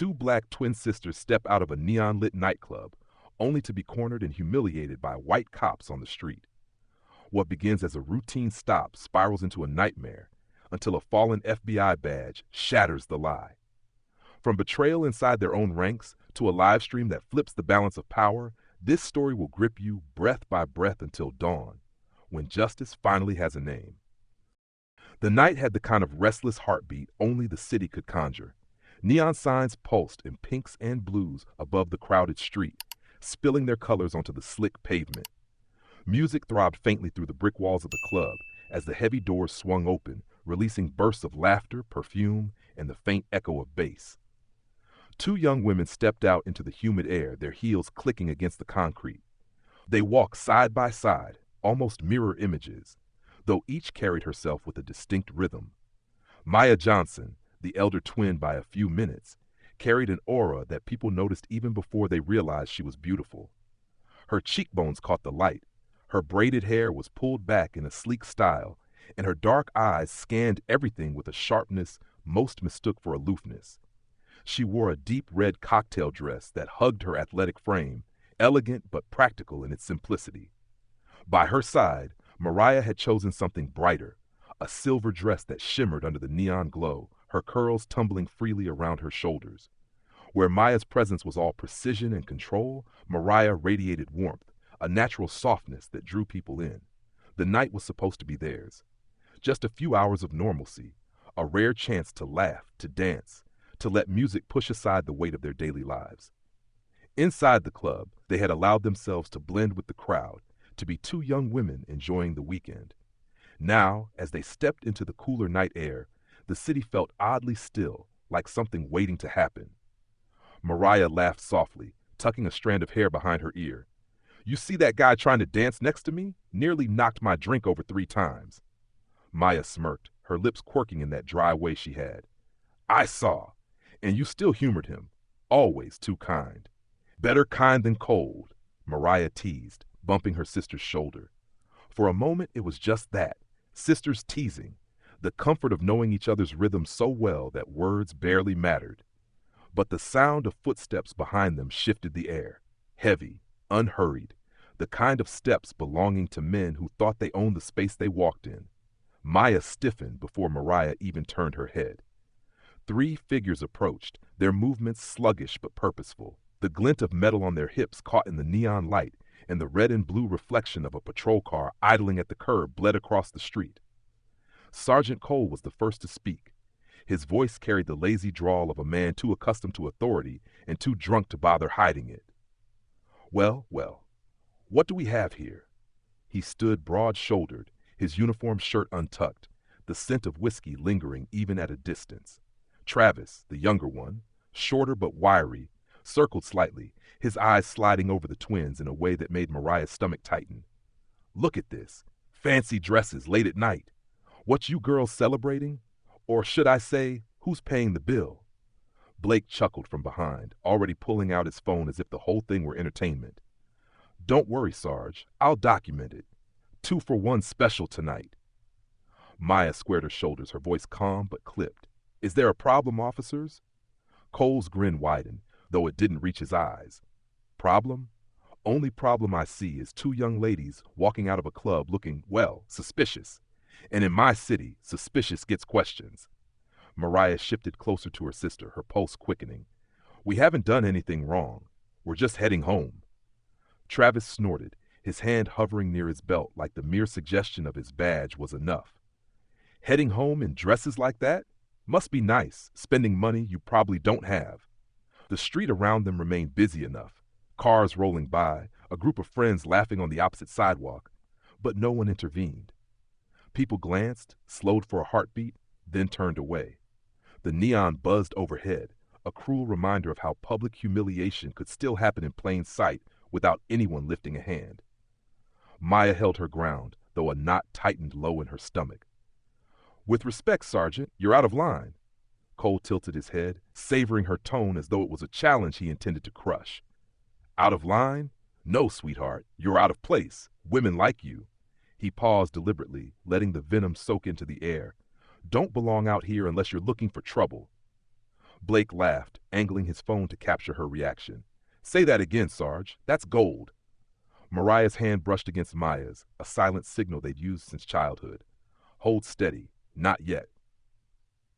Two black twin sisters step out of a neon-lit nightclub, only to be cornered and humiliated by white cops on the street. What begins as a routine stop spirals into a nightmare until a fallen FBI badge shatters the lie. From betrayal inside their own ranks to a live stream that flips the balance of power, this story will grip you breath by breath until dawn, when justice finally has a name. The night had the kind of restless heartbeat only the city could conjure. Neon signs pulsed in pinks and blues above the crowded street, spilling their colors onto the slick pavement. Music throbbed faintly through the brick walls of the club as the heavy doors swung open, releasing bursts of laughter, perfume, and the faint echo of bass. Two young women stepped out into the humid air, their heels clicking against the concrete. They walked side by side, almost mirror images, though each carried herself with a distinct rhythm. Maya Johnson, the elder twin by a few minutes, carried an aura that people noticed even before they realized she was beautiful. Her cheekbones caught the light, her braided hair was pulled back in a sleek style, and her dark eyes scanned everything with a sharpness most mistook for aloofness. She wore a deep red cocktail dress that hugged her athletic frame, elegant but practical in its simplicity. By her side, Mariah had chosen something brighter, a silver dress that shimmered under the neon glow, her curls tumbling freely around her shoulders. Where Maya's presence was all precision and control, Mariah radiated warmth, a natural softness that drew people in. The night was supposed to be theirs. Just a few hours of normalcy, a rare chance to laugh, to dance, to let music push aside the weight of their daily lives. Inside the club, they had allowed themselves to blend with the crowd, to be two young women enjoying the weekend. Now, as they stepped into the cooler night air, the city felt oddly still, like something waiting to happen. Mariah laughed softly, tucking a strand of hair behind her ear. "You see that guy trying to dance next to me? Nearly knocked my drink over 3 times. Maya smirked, her lips quirking in that dry way she had. "I saw. And you still humored him. Always too kind." "Better kind than cold," Mariah teased, bumping her sister's shoulder. For a moment it was just that, sisters teasing, the comfort of knowing each other's rhythm so well that words barely mattered. But the sound of footsteps behind them shifted the air, heavy, unhurried, the kind of steps belonging to men who thought they owned the space they walked in. Maya stiffened before Mariah even turned her head. 3 figures approached, their movements sluggish but purposeful, the glint of metal on their hips caught in the neon light, and the red and blue reflection of a patrol car idling at the curb bled across the street. Sergeant Cole was the first to speak. His voice carried the lazy drawl of a man too accustomed to authority and too drunk to bother hiding it. Well, what do we have here?" He stood broad-shouldered, his uniform shirt untucked, the scent of whiskey lingering even at a distance. Travis, the younger one, shorter but wiry, circled slightly, his eyes sliding over the twins in a way that made Mariah's stomach tighten. "Look at this. Fancy dresses late at night. What you girls celebrating? Or should I say, who's paying the bill?" Blake chuckled from behind, already pulling out his phone as if the whole thing were entertainment. "Don't worry, Sarge. I'll document it. 2 for 1 special tonight." Maya squared her shoulders, her voice calm but clipped. "Is there a problem, officers?" Cole's grin widened, though it didn't reach his eyes. "Problem? Only problem I see is 2 young ladies walking out of a club looking, well, suspicious. And in my city, suspicious gets questions." Mariah shifted closer to her sister, her pulse quickening. "We haven't done anything wrong. We're just heading home." Travis snorted, his hand hovering near his belt like the mere suggestion of his badge was enough. "Heading home in dresses like that? Must be nice, spending money you probably don't have." The street around them remained busy enough, cars rolling by, a group of friends laughing on the opposite sidewalk, but no one intervened. People glanced, slowed for a heartbeat, then turned away. The neon buzzed overhead, a cruel reminder of how public humiliation could still happen in plain sight without anyone lifting a hand. Maya held her ground, though a knot tightened low in her stomach. "With respect, Sergeant, you're out of line." Cole tilted his head, savoring her tone as though it was a challenge he intended to crush. "Out of line? No, sweetheart, you're out of place. Women like you." He paused deliberately, letting the venom soak into the air. "Don't belong out here unless you're looking for trouble." Blake laughed, angling his phone to capture her reaction. Say that again, Sarge. That's gold. Mariah's hand brushed against Maya's, a silent signal they'd used since childhood. Hold steady. Not yet.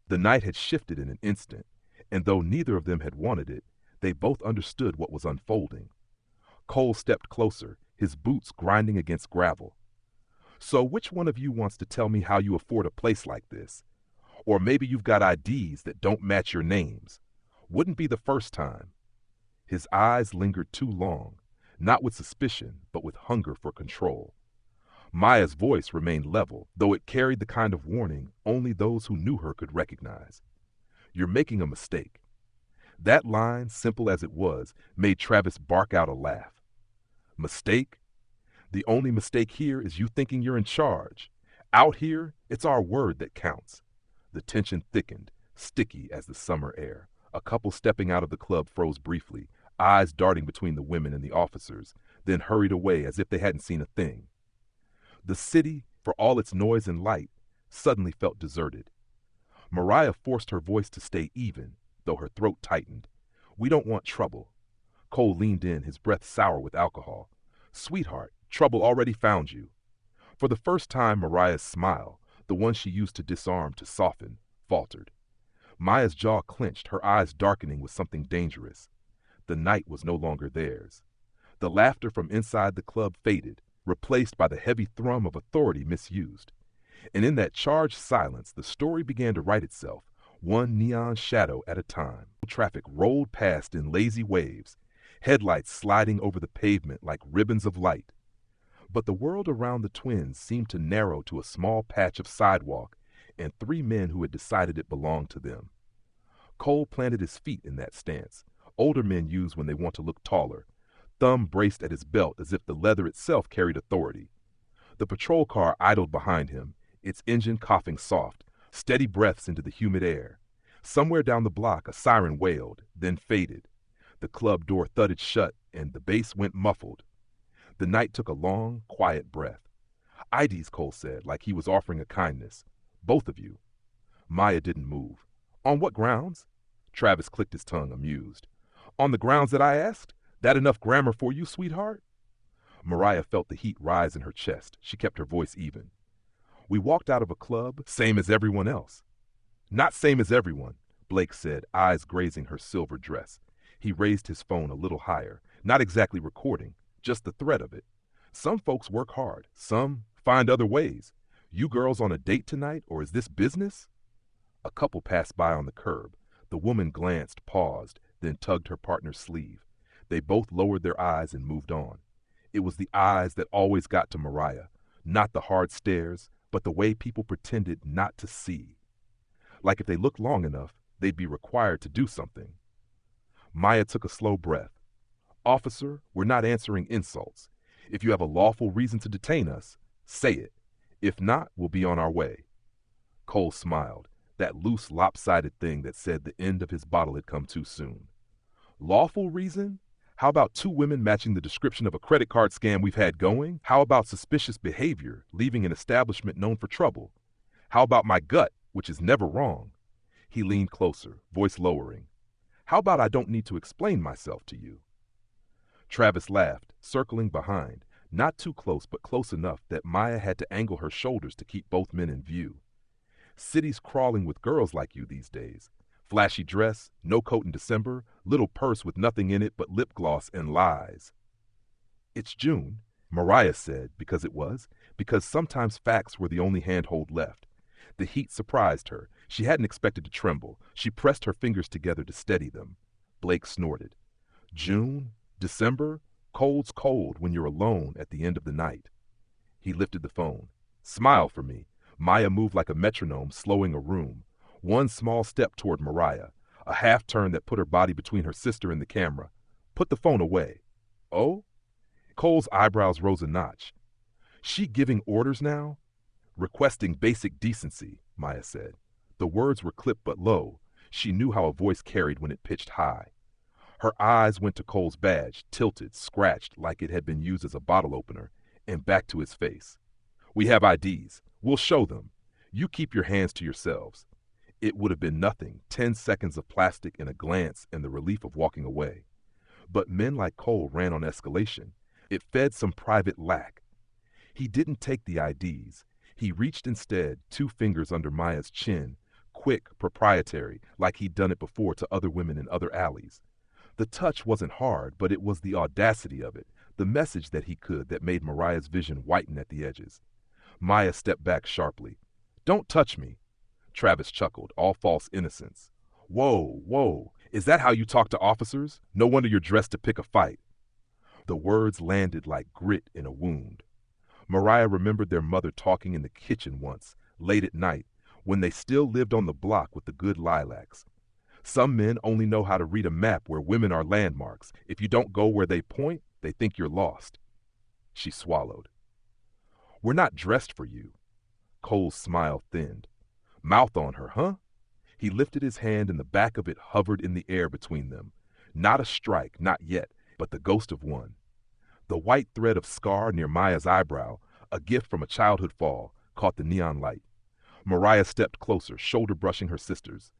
The night had shifted in an instant, and though neither of them had wanted it, they both understood what was unfolding. Cole stepped closer, his boots grinding against gravel. So which one of you wants to tell me how you afford a place like this? Or maybe you've got IDs that don't match your names. Wouldn't be the first time. His eyes lingered too long, not with suspicion, but with hunger for control. Maya's voice remained level, though it carried the kind of warning only those who knew her could recognize. You're making a mistake. That line, simple as it was, made Travis bark out a laugh. Mistake? The only mistake here is you thinking you're in charge. Out here, it's our word that counts. The tension thickened, sticky as the summer air. A couple stepping out of the club froze briefly, eyes darting between the women and the officers, then hurried away as if they hadn't seen a thing. The city, for all its noise and light, suddenly felt deserted. Mariah forced her voice to stay even, though her throat tightened. We don't want trouble. Cole leaned in, his breath sour with alcohol. Sweetheart, trouble already found you. For the first time, Mariah's smile, the one she used to disarm, to soften, faltered. Maya's jaw clenched, her eyes darkening with something dangerous. The night was no longer theirs. The laughter from inside the club faded, replaced by the heavy thrum of authority misused. And in that charged silence, the story began to write itself, one neon shadow at a time. Traffic rolled past in lazy waves, headlights sliding over the pavement like ribbons of light. But the world around the twins seemed to narrow to a small patch of sidewalk and three men who had decided it belonged to them. Cole planted his feet in that stance. Older men use when they want to look taller, thumb braced at his belt as if the leather itself carried authority. The patrol car idled behind him, its engine coughing soft, steady breaths into the humid air. Somewhere down the block, a siren wailed, then faded. The club door thudded shut, and the bass went muffled. The night took a long, quiet breath. IDs, Cole said, like he was offering a kindness. Both of you. Maya didn't move. On what grounds? Travis clicked his tongue, amused. On the grounds that I asked? That enough grammar for you, sweetheart? Mariah felt the heat rise in her chest. She kept her voice even. We walked out of a club, same as everyone else. Not same as everyone, Blake said, eyes grazing her silver dress. He raised his phone a little higher, not exactly recording, just the threat of it. Some folks work hard, some find other ways. You girls on a date tonight, or is this business? A couple passed by on the curb. The woman glanced, paused, then tugged her partner's sleeve. They both lowered their eyes and moved on. It was the eyes that always got to Mariah, not the hard stares, but the way people pretended not to see. Like if they looked long enough, they'd be required to do something. Maya took a slow breath. Officer, we're not answering insults. If you have a lawful reason to detain us, say it. If not, we'll be on our way. Cole smiled, that loose, lopsided thing that said the end of his bottle had come too soon. Lawful reason? How about two women matching the description of a credit card scam we've had going? How about suspicious behavior, leaving an establishment known for trouble? How about my gut, which is never wrong? He leaned closer, voice lowering. How about I don't need to explain myself to you? Travis laughed, circling behind, not too close but close enough that Maya had to angle her shoulders to keep both men in view. City's crawling with girls like you these days. Flashy dress, no coat in December, little purse with nothing in it but lip gloss and lies. It's June, Mariah said, because sometimes facts were the only handhold left. The heat surprised her. She hadn't expected to tremble. She pressed her fingers together to steady them. Blake snorted. June? December? Cold's cold when you're alone at the end of the night. He lifted the phone. Smile for me. Maya moved like a metronome, slowing a room. One small step toward Mariah, a half turn that put her body between her sister and the camera. Put the phone away. Oh? Cole's eyebrows rose a notch. She giving orders now? Requesting basic decency, Maya said. The words were clipped but low. She knew how a voice carried when it pitched high. Her eyes went to Cole's badge, tilted, scratched like it had been used as a bottle opener, and back to his face. We have IDs. We'll show them. You keep your hands to yourselves. It would have been nothing, 10 seconds of plastic and a glance and the relief of walking away. But men like Cole ran on escalation. It fed some private lack. He didn't take the IDs. He reached instead, 2 fingers under Maya's chin, quick, proprietary, like he'd done it before to other women in other alleys. The touch wasn't hard, but it was the audacity of it, the message that he could that made Mariah's vision whiten at the edges. Maya stepped back sharply. "Don't touch me." Travis chuckled, all false innocence. "Whoa, whoa, is that how you talk to officers? No wonder you're dressed to pick a fight." The words landed like grit in a wound. Mariah remembered their mother talking in the kitchen once, late at night, when they still lived on the block with the good lilacs. Some men only know how to read a map where women are landmarks. If you don't go where they point, they think you're lost. She swallowed. "We're not dressed for you." Cole's smile thinned. "Mouth on her, huh?" He lifted his hand and the back of it hovered in the air between them. Not a strike, not yet, but the ghost of one. The white thread of scar near Maya's eyebrow, a gift from a childhood fall, caught the neon light. Mariah stepped closer, shoulder brushing her sister's.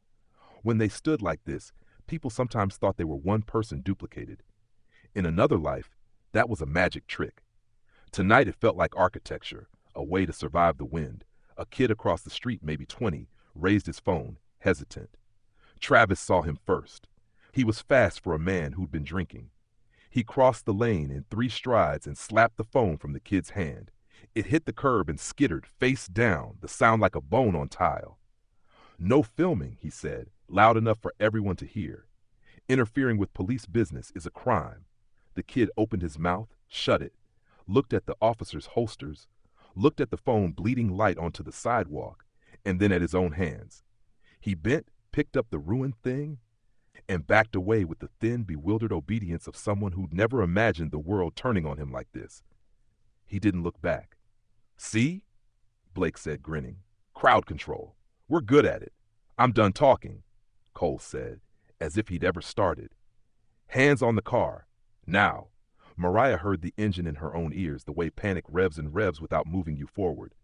When they stood like this, people sometimes thought they were one person duplicated. In another life, that was a magic trick. Tonight it felt like architecture, a way to survive the wind. A kid across the street, maybe 20, raised his phone, hesitant. Travis saw him first. He was fast for a man who'd been drinking. He crossed the lane in 3 strides and slapped the phone from the kid's hand. It hit the curb and skittered, face down, the sound like a bone on tile. "No filming," he said, loud enough for everyone to hear. "Interfering with police business is a crime." The kid opened his mouth, shut it, looked at the officers' holsters, looked at the phone bleeding light onto the sidewalk, and then at his own hands. He bent, picked up the ruined thing, and backed away with the thin, bewildered obedience of someone who'd never imagined the world turning on him like this. He didn't look back. "See?" Blake said, grinning. "Crowd control. We're good at it." "I'm done talking," Cole said, as if he'd ever started. "Hands on the car. Now." Mariah heard the engine in her own ears, the way panic revs and revs without moving you forward.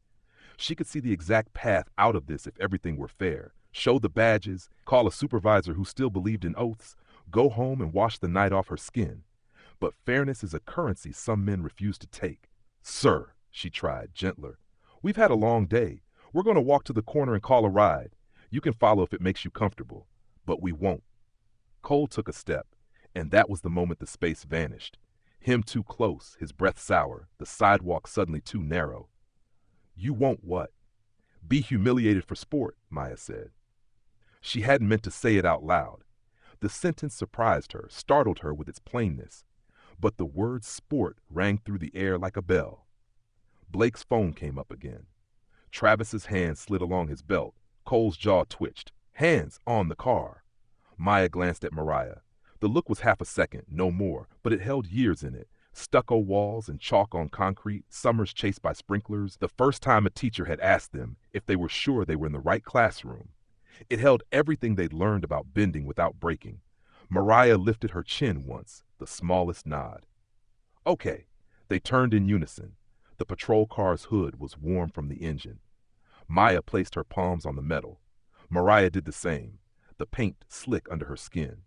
She could see the exact path out of this if everything were fair. Show the badges, call a supervisor who still believed in oaths, go home and wash the night off her skin. But fairness is a currency some men refuse to take. "Sir," she tried, gentler, "we've had a long day. We're going to walk to the corner and call a ride. You can follow if it makes you comfortable. But we won't." Cole took a step, and that was the moment the space vanished. Him too close, his breath sour, the sidewalk suddenly too narrow. "You won't what?" "Be humiliated for sport," Maya said. She hadn't meant to say it out loud. The sentence surprised her, startled her with its plainness. But the word sport rang through the air like a bell. Blake's phone came up again. Travis's hand slid along his belt. Cole's jaw twitched. "Hands on the car." Maya glanced at Mariah. The look was half a second, no more, but it held years in it. Stucco walls and chalk on concrete, summers chased by sprinklers, the first time a teacher had asked them if they were sure they were in the right classroom. It held everything they'd learned about bending without breaking. Mariah lifted her chin once, the smallest nod. "Okay." They turned in unison. The patrol car's hood was warm from the engine. Maya placed her palms on the metal. Mariah did the same, the paint slick under her skin.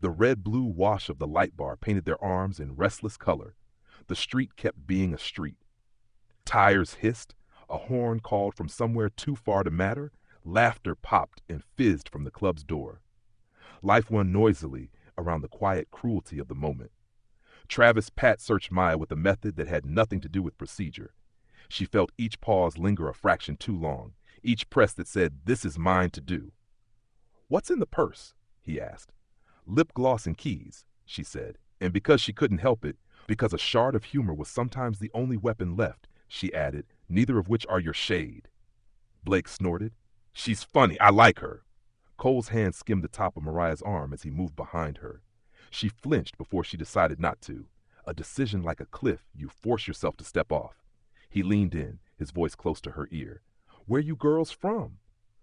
The red-blue wash of the light bar painted their arms in restless color. The street kept being a street. Tires hissed, a horn called from somewhere too far to matter, laughter popped and fizzed from the club's door. Life won noisily around the quiet cruelty of the moment. Travis Pat searched Maya with a method that had nothing to do with procedure. She felt each pause linger a fraction too long, each press that said, "This is mine to do." "What's in the purse?" he asked. "Lip gloss and keys," she said, and because she couldn't help it, because a shard of humor was sometimes the only weapon left, she added, "neither of which are your shade." Blake snorted. "She's funny. I like her." Cole's hand skimmed the top of Mariah's arm as he moved behind her. She flinched before she decided not to. A decision like a cliff you force yourself to step off. He leaned in, his voice close to her ear. "Where you girls from?"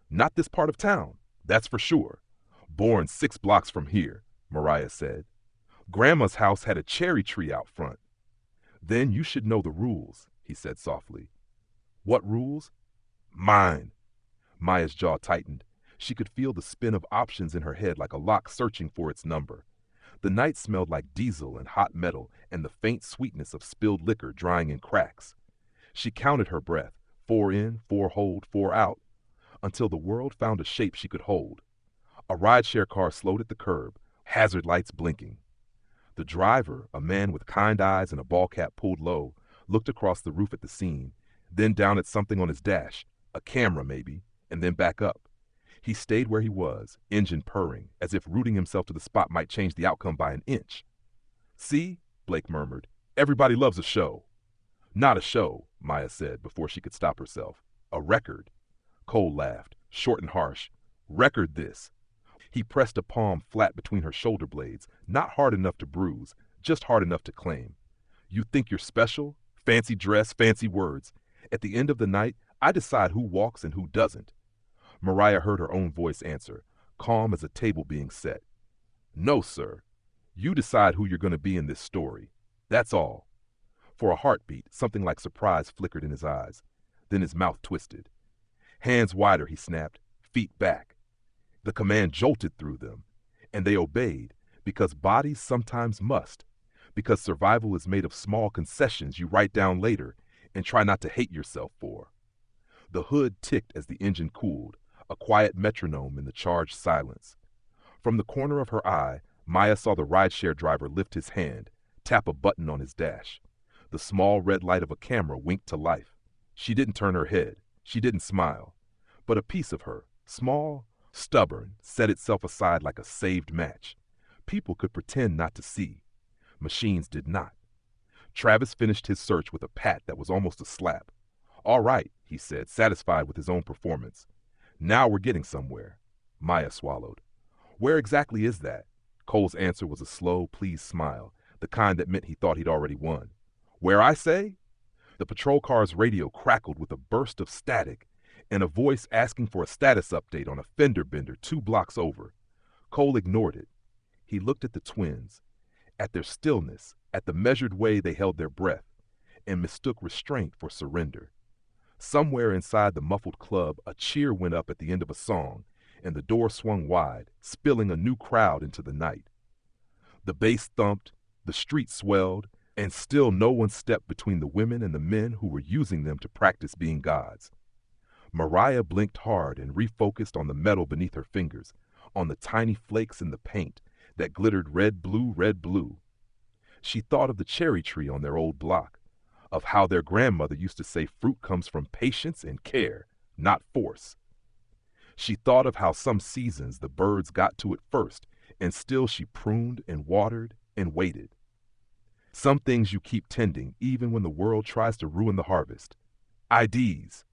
"Not this part of town, that's for sure." "Born 6 blocks from here," Mariah said. "Grandma's house had a cherry tree out front." "Then you should know the rules," he said softly. "What rules?" "Mine." Maya's jaw tightened. She could feel the spin of options in her head like a lock searching for its number. The night smelled like diesel and hot metal and the faint sweetness of spilled liquor drying in cracks. She counted her breath, 4 in, 4 hold, 4 out, until the world found a shape she could hold. A rideshare car slowed at the curb, hazard lights blinking. The driver, a man with kind eyes and a ball cap pulled low, looked across the roof at the scene, then down at something on his dash, a camera maybe, and then back up. He stayed where he was, engine purring, as if rooting himself to the spot might change the outcome by an inch. "See," Blake murmured, "everybody loves a show." "Not a show," Maya said before she could stop herself. "A record." Cole laughed, short and harsh. "Record this." He pressed a palm flat between her shoulder blades, not hard enough to bruise, just hard enough to claim. "You think you're special? Fancy dress, fancy words. At the end of the night, I decide who walks and who doesn't." Mariah heard her own voice answer, calm as a table being set. "No, sir. You decide who you're going to be in this story. That's all." For a heartbeat, something like surprise flickered in his eyes. Then his mouth twisted. "Hands wider," he snapped. "Feet back." The command jolted through them, and they obeyed, because bodies sometimes must, because survival is made of small concessions you write down later and try not to hate yourself for. The hood ticked as the engine cooled, a quiet metronome in the charged silence. From the corner of her eye, Maya saw the rideshare driver lift his hand, tap a button on his dash. The small red light of a camera winked to life. She didn't turn her head. She didn't smile. But a piece of her, small, stubborn, set itself aside like a saved match. People could pretend not to see. Machines did not. Travis finished his search with a pat that was almost a slap. "All right," he said, satisfied with his own performance. "Now we're getting somewhere." Maya swallowed. "Where exactly is that?" Cole's answer was a slow, pleased smile, the kind that meant he thought he'd already won. "Where I say?" The patrol car's radio crackled with a burst of static and a voice asking for a status update on a fender bender 2 blocks over. Cole ignored it. He looked at the twins, at their stillness, at the measured way they held their breath, and mistook restraint for surrender. Somewhere inside the muffled club, a cheer went up at the end of a song, and the door swung wide, spilling a new crowd into the night. The bass thumped, the street swelled, and still no one stepped between the women and the men who were using them to practice being gods. Mariah blinked hard and refocused on the metal beneath her fingers, on the tiny flakes in the paint that glittered red, blue. She thought of the cherry tree on their old block, of how their grandmother used to say fruit comes from patience and care, not force. She thought of how some seasons the birds got to it first, and still she pruned and watered and waited. Some things you keep tending even when the world tries to ruin the harvest. IDs,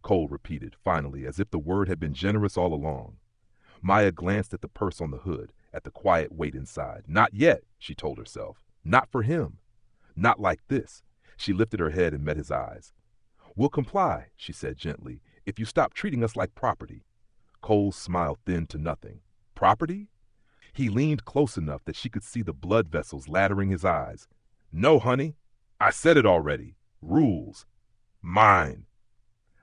Cole repeated finally, as if the word had been generous all along. Maya glanced at the purse on the hood, at the quiet weight inside. Not yet, she told herself. Not for him. Not like this. She lifted her head and met his eyes. "We'll comply," she said gently, "if you stop treating us like property." Cole's smile thinned to nothing. "Property?" He leaned close enough that she could see the blood vessels laddering his eyes. "No, honey. I said it already. Rules. Mine."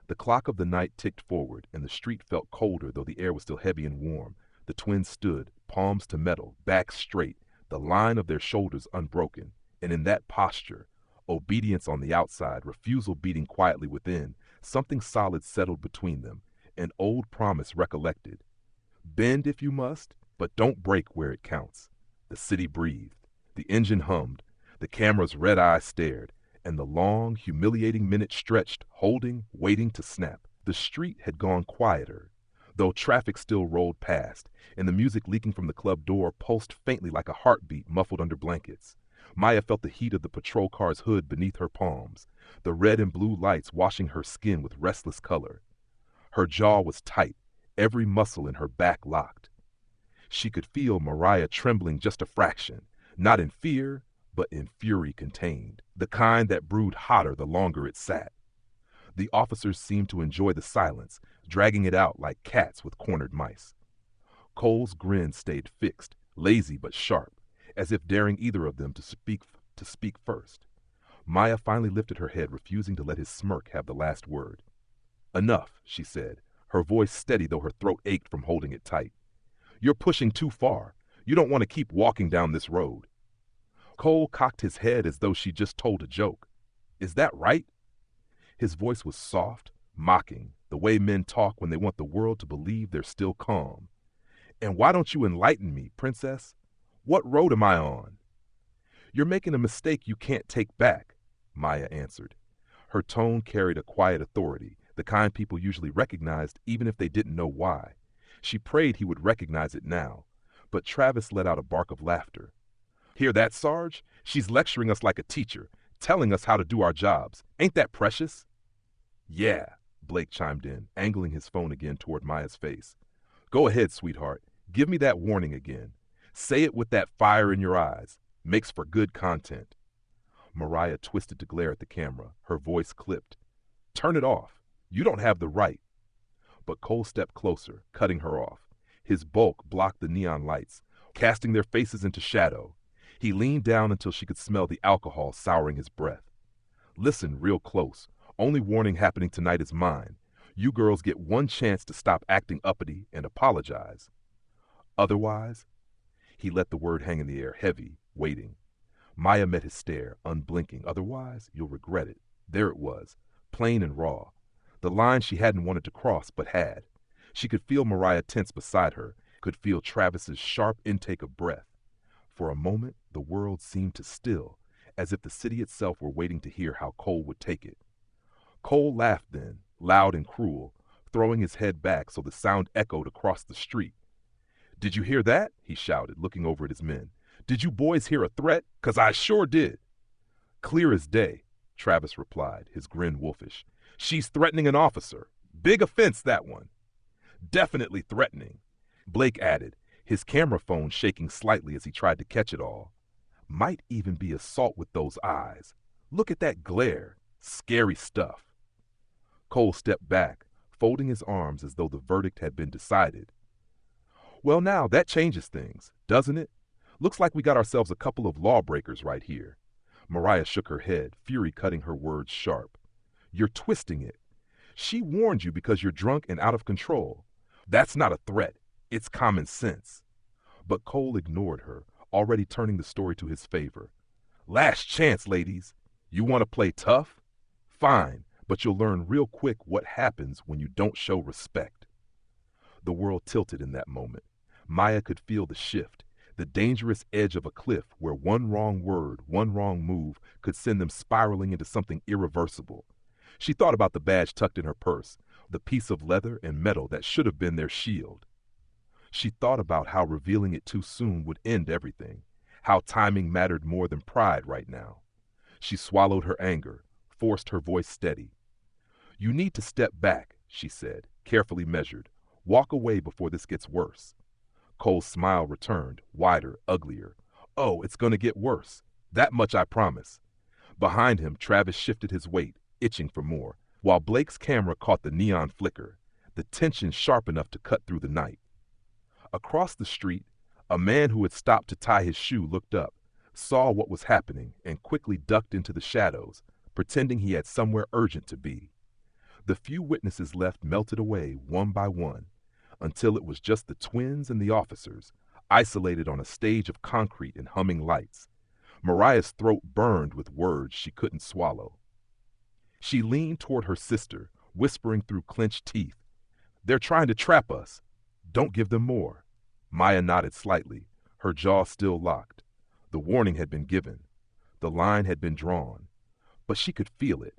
The clock of the night ticked forward, and the street felt colder though the air was still heavy and warm. The twins stood, palms to metal, backs straight, the line of their shoulders unbroken, and in that posture, obedience on the outside, refusal beating quietly within, something solid settled between them, an old promise recollected. Bend if you must, but don't break where it counts. The city breathed. The engine hummed. The camera's red eye stared, and the long, humiliating minutes stretched, holding, waiting to snap. The street had gone quieter, though traffic still rolled past, and the music leaking from the club door pulsed faintly like a heartbeat muffled under blankets. Maya felt the heat of the patrol car's hood beneath her palms, the red and blue lights washing her skin with restless color. Her jaw was tight, every muscle in her back locked. She could feel Mariah trembling just a fraction, not in fear, but in fury contained, the kind that brewed hotter the longer it sat. The officers seemed to enjoy the silence, dragging it out like cats with cornered mice. Cole's grin stayed fixed, lazy but sharp, as if daring either of them to speak first. Maya finally lifted her head, refusing to let his smirk have the last word. "Enough," she said, her voice steady though her throat ached from holding it tight. "You're pushing too far. You don't want to keep walking down this road." Cole cocked his head as though she just told a joke. "Is that right?" His voice was soft, mocking, the way men talk when they want the world to believe they're still calm. "And why don't you enlighten me, princess? What road am I on?" "You're making a mistake you can't take back," Maya answered. Her tone carried a quiet authority, the kind people usually recognized even if they didn't know why. She prayed he would recognize it now, but Travis let out a bark of laughter. "Hear that, Sarge? She's lecturing us like a teacher, telling us how to do our jobs. Ain't that precious?" "Yeah," Blake chimed in, angling his phone again toward Maya's face. "Go ahead, sweetheart. Give me that warning again. Say it with that fire in your eyes. Makes for good content." Mariah twisted to glare at the camera, her voice clipped. "Turn it off. You don't have the right." But Cole stepped closer, cutting her off. His bulk blocked the neon lights, casting their faces into shadow. He leaned down until she could smell the alcohol souring his breath. "Listen real close. Only warning happening tonight is mine. You girls get one chance to stop acting uppity and apologize. Otherwise," he let the word hang in the air, heavy, waiting. Maya met his stare, unblinking. "Otherwise, you'll regret it." There it was, plain and raw. The line she hadn't wanted to cross, but had. She could feel Mariah tense beside her, could feel Travis's sharp intake of breath. For a moment, the world seemed to still, as if the city itself were waiting to hear how Cole would take it. Cole laughed then, loud and cruel, throwing his head back so the sound echoed across the street. "Did you hear that?" he shouted, looking over at his men. "Did you boys hear a threat? 'Cause I sure did." "Clear as day," Travis replied, his grin wolfish. "She's threatening an officer. Big offense, that one." "Definitely threatening," Blake added, his camera phone shaking slightly as he tried to catch it all. "Might even be assault with those eyes. Look at that glare. Scary stuff." Cole stepped back, folding his arms as though the verdict had been decided. "Well, now, that changes things, doesn't it? Looks like we got ourselves a couple of lawbreakers right here." Mariah shook her head, fury cutting her words sharp. "You're twisting it. She warned you because you're drunk and out of control. That's not a threat. It's common sense." But Cole ignored her, already turning the story to his favor. "Last chance, ladies. You want to play tough? Fine, but you'll learn real quick what happens when you don't show respect." The world tilted in that moment. Maya could feel the shift, the dangerous edge of a cliff where one wrong word, one wrong move could send them spiraling into something irreversible. She thought about the badge tucked in her purse, the piece of leather and metal that should have been their shield. She thought about how revealing it too soon would end everything, how timing mattered more than pride right now. She swallowed her anger, forced her voice steady. "You need to step back," she said, carefully measured. "Walk away before this gets worse." Cole's smile returned, wider, uglier. "Oh, it's going to get worse. That much I promise." Behind him, Travis shifted his weight, itching for more, while Blake's camera caught the neon flicker, the tension sharp enough to cut through the night. Across the street, a man who had stopped to tie his shoe looked up, saw what was happening, and quickly ducked into the shadows, pretending he had somewhere urgent to be. The few witnesses left melted away one by one, until it was just the twins and the officers, isolated on a stage of concrete and humming lights. Mariah's throat burned with words she couldn't swallow. She leaned toward her sister, whispering through clenched teeth, "They're trying to trap us. Don't give them more." Maya nodded slightly, her jaw still locked. The warning had been given. The line had been drawn. But she could feel it.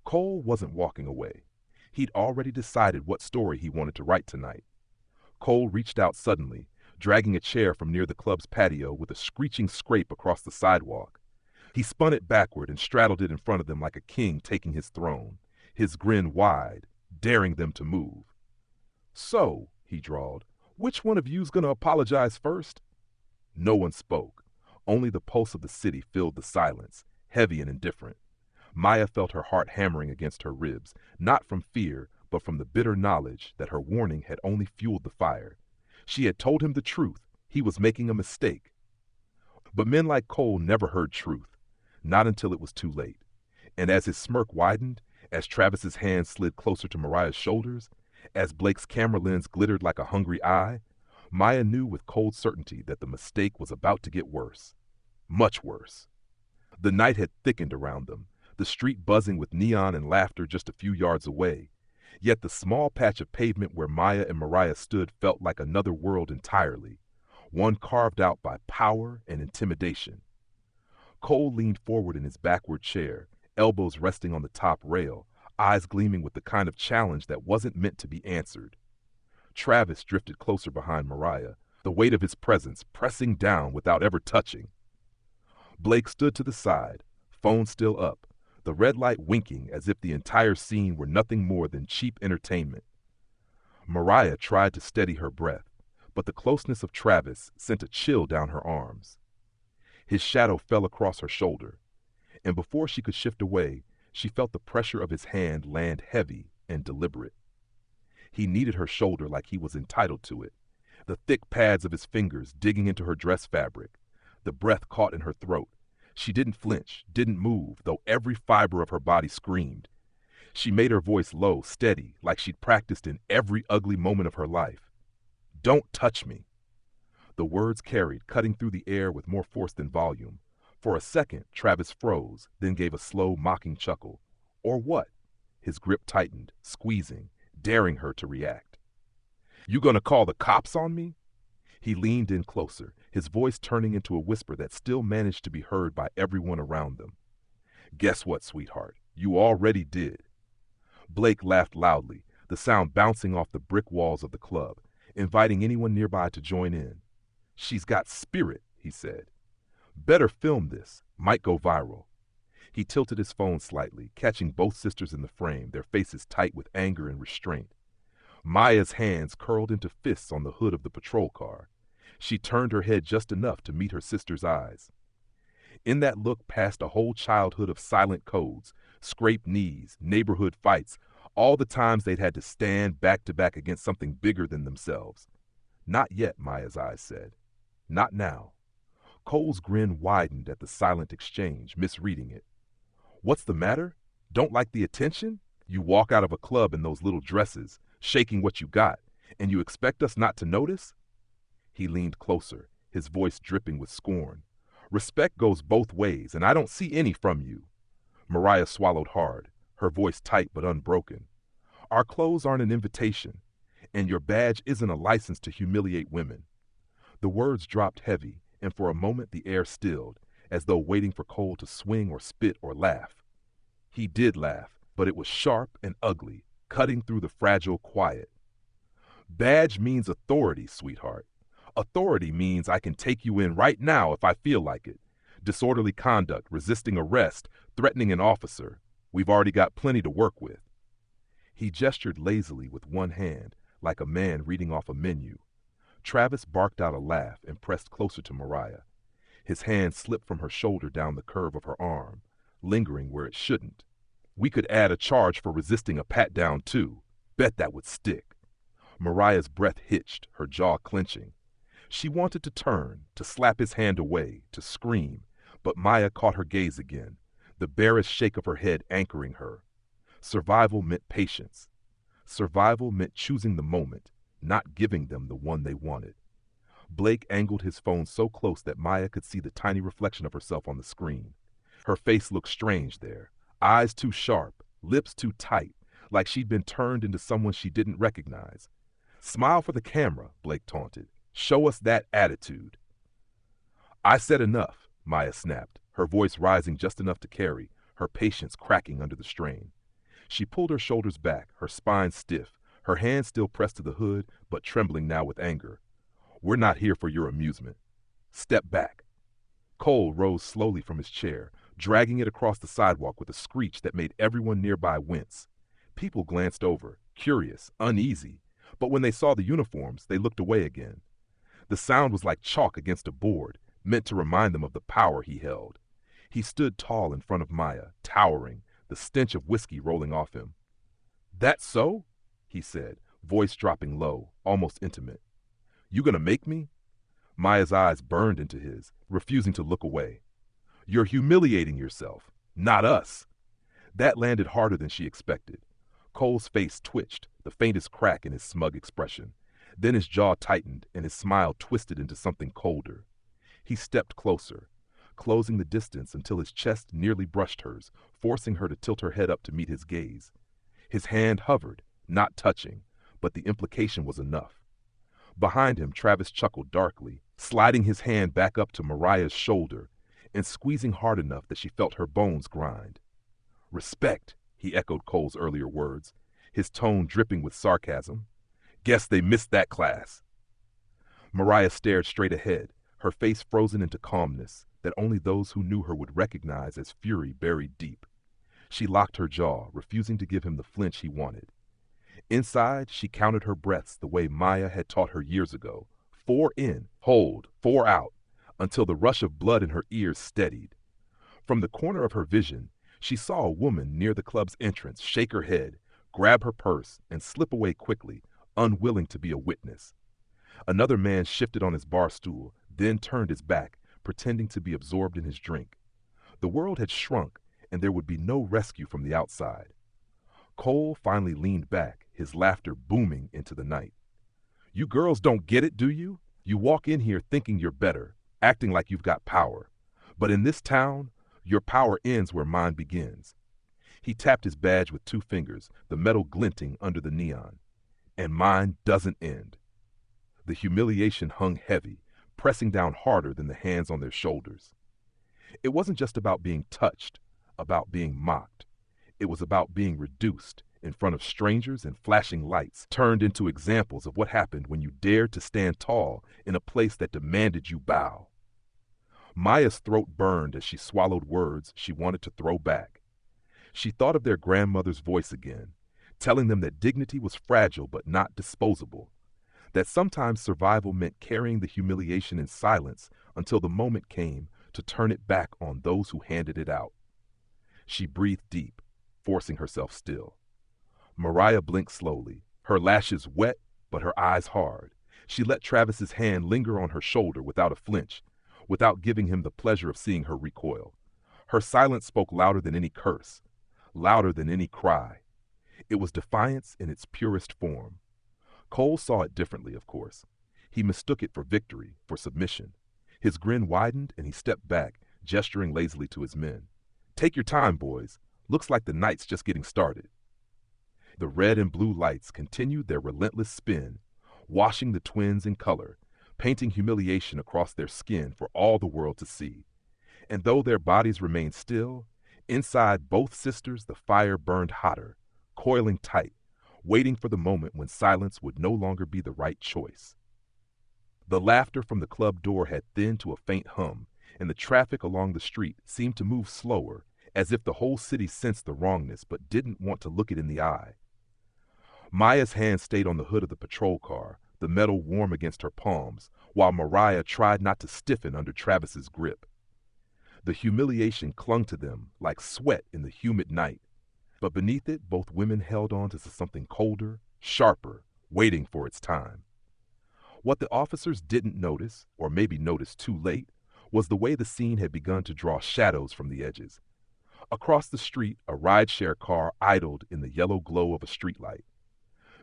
Cole wasn't walking away. He'd already decided what story he wanted to write tonight. Cole reached out suddenly, dragging a chair from near the club's patio with a screeching scrape across the sidewalk. He spun it backward and straddled it in front of them like a king taking his throne, his grin wide, daring them to move. "So," he drawled, "which one of you's gonna apologize first?" No one spoke. Only the pulse of the city filled the silence, heavy and indifferent. Maya felt her heart hammering against her ribs, not from fear, but from the bitter knowledge that her warning had only fueled the fire. She had told him the truth. He was making a mistake. But men like Cole never heard truth, not until it was too late. And as his smirk widened, as Travis's hand slid closer to Mariah's shoulders, As Blake's camera lens glittered like a hungry eye, Maya knew with cold certainty that the mistake was about to get worse. Much worse. The night had thickened around them, the street buzzing with neon and laughter just a few yards away. Yet the small patch of pavement where Maya and Mariah stood felt like another world entirely, one carved out by power and intimidation. Cole leaned forward in his backward chair, elbows resting on the top rail, eyes gleaming with the kind of challenge that wasn't meant to be answered. Travis drifted closer behind Mariah, the weight of his presence pressing down without ever touching. Blake stood to the side, phone still up, the red light winking as if the entire scene were nothing more than cheap entertainment. Mariah tried to steady her breath, but the closeness of Travis sent a chill down her arms. His shadow fell across her shoulder, and before she could shift away, she felt the pressure of his hand land heavy and deliberate. He kneaded her shoulder like he was entitled to it, the thick pads of his fingers digging into her dress fabric, the breath caught in her throat. She didn't flinch, didn't move, though every fiber of her body screamed. She made her voice low, steady, like she'd practiced in every ugly moment of her life. "Don't touch me." The words carried, cutting through the air with more force than volume. For a second, Travis froze, then gave a slow, mocking chuckle. Or what? His grip tightened, squeezing, daring her to react. "You gonna call the cops on me?" He leaned in closer, his voice turning into a whisper that still managed to be heard by everyone around them. "Guess what, sweetheart? You already did." Blake laughed loudly, the sound bouncing off the brick walls of the club, inviting anyone nearby to join in. "She's got spirit," he said. "Better film this. Might go viral." He tilted his phone slightly, catching both sisters in the frame, their faces tight with anger and restraint. Maya's hands curled into fists on the hood of the patrol car. She turned her head just enough to meet her sister's eyes. In that look passed a whole childhood of silent codes, scraped knees, neighborhood fights, all the times they'd had to stand back to back against something bigger than themselves. Not yet, Maya's eyes said. Not now. Cole's grin widened at the silent exchange, misreading it. "What's the matter? Don't like the attention? You walk out of a club in those little dresses, shaking what you got, and you expect us not to notice?" He leaned closer, his voice dripping with scorn. "Respect goes both ways, and I don't see any from you." Mariah swallowed hard, her voice tight but unbroken. "Our clothes aren't an invitation, and your badge isn't a license to humiliate women." The words dropped heavy, and for a moment the air stilled, as though waiting for Cole to swing or spit or laugh. He did laugh, but it was sharp and ugly, cutting through the fragile quiet. "Badge means authority, sweetheart. Authority means I can take you in right now if I feel like it. Disorderly conduct, resisting arrest, threatening an officer. We've already got plenty to work with." He gestured lazily with one hand, like a man reading off a menu. Travis barked out a laugh and pressed closer to Mariah. His hand slipped from her shoulder down the curve of her arm, lingering where it shouldn't. "We could add a charge for resisting a pat-down, too. Bet that would stick." Mariah's breath hitched, her jaw clenching. She wanted to turn, to slap his hand away, to scream, but Maya caught her gaze again, the barest shake of her head anchoring her. Survival meant patience. Survival meant choosing the moment, not giving them the one they wanted. Blake angled his phone so close that Maya could see the tiny reflection of herself on the screen. Her face looked strange there, eyes too sharp, lips too tight, like she'd been turned into someone she didn't recognize. "Smile for the camera," Blake taunted. "Show us that attitude." "I said enough," Maya snapped, her voice rising just enough to carry, her patience cracking under the strain. She pulled her shoulders back, her spine stiff, her hands still pressed to the hood, but trembling now with anger. "We're not here for your amusement. Step back." Cole rose slowly from his chair, dragging it across the sidewalk with a screech that made everyone nearby wince. People glanced over, curious, uneasy, but when they saw the uniforms, they looked away again. The sound was like chalk against a board, meant to remind them of the power he held. He stood tall in front of Maya, towering, the stench of whiskey rolling off him. "That's so?" he said, voice dropping low, almost intimate. "You gonna make me?" Maya's eyes burned into his, refusing to look away. "You're humiliating yourself, not us." That landed harder than she expected. Cole's face twitched, the faintest crack in his smug expression. Then his jaw tightened and his smile twisted into something colder. He stepped closer, closing the distance until his chest nearly brushed hers, forcing her to tilt her head up to meet his gaze. His hand hovered, not touching, but the implication was enough. Behind him, Travis chuckled darkly, sliding his hand back up to Mariah's shoulder and squeezing hard enough that she felt her bones grind. Respect, he echoed Cole's earlier words, his tone dripping with sarcasm. Guess they missed that class. Mariah stared straight ahead, her face frozen into calmness that only those who knew her would recognize as fury buried deep. She locked her jaw, refusing to give him the flinch he wanted. Inside, she counted her breaths the way Maya had taught her years ago. 4 in, hold, 4 out, until the rush of blood in her ears steadied. From the corner of her vision, she saw a woman near the club's entrance shake her head, grab her purse, and slip away quickly, unwilling to be a witness. Another man shifted on his bar stool, then turned his back, pretending to be absorbed in his drink. The world had shrunk, and there would be no rescue from the outside. Cole finally leaned back, his laughter booming into the night. You girls don't get it, do you? You walk in here thinking you're better, acting like you've got power. But in this town, your power ends where mine begins. He tapped his badge with 2 fingers, the metal glinting under the neon. And mine doesn't end. The humiliation hung heavy, pressing down harder than the hands on their shoulders. It wasn't just about being touched, about being mocked. It was about being reduced in front of strangers and flashing lights, turned into examples of what happened when you dared to stand tall in a place that demanded you bow. Maya's throat burned as she swallowed words she wanted to throw back. She thought of their grandmother's voice again, telling them that dignity was fragile but not disposable, that sometimes survival meant carrying the humiliation in silence until the moment came to turn it back on those who handed it out. She breathed deep, forcing herself still. Mariah blinked slowly, her lashes wet but her eyes hard. She let Travis's hand linger on her shoulder without a flinch, without giving him the pleasure of seeing her recoil. Her silence spoke louder than any curse, louder than any cry. It was defiance in its purest form. Cole saw it differently, of course. He mistook it for victory, for submission. His grin widened and he stepped back, gesturing lazily to his men. Take your time, boys. Looks like the night's just getting started. The red and blue lights continued their relentless spin, washing the twins in color, painting humiliation across their skin for all the world to see. And though their bodies remained still, inside both sisters the fire burned hotter, coiling tight, waiting for the moment when silence would no longer be the right choice. The laughter from the club door had thinned to a faint hum, and the traffic along the street seemed to move slower, as if the whole city sensed the wrongness but didn't want to look it in the eye. Maya's hand stayed on the hood of the patrol car, the metal warm against her palms, while Mariah tried not to stiffen under Travis's grip. The humiliation clung to them like sweat in the humid night, but beneath it both women held on to something colder, sharper, waiting for its time. What the officers didn't notice, or maybe noticed too late, was the way the scene had begun to draw shadows from the edges. Across the street, a rideshare car idled in the yellow glow of a streetlight.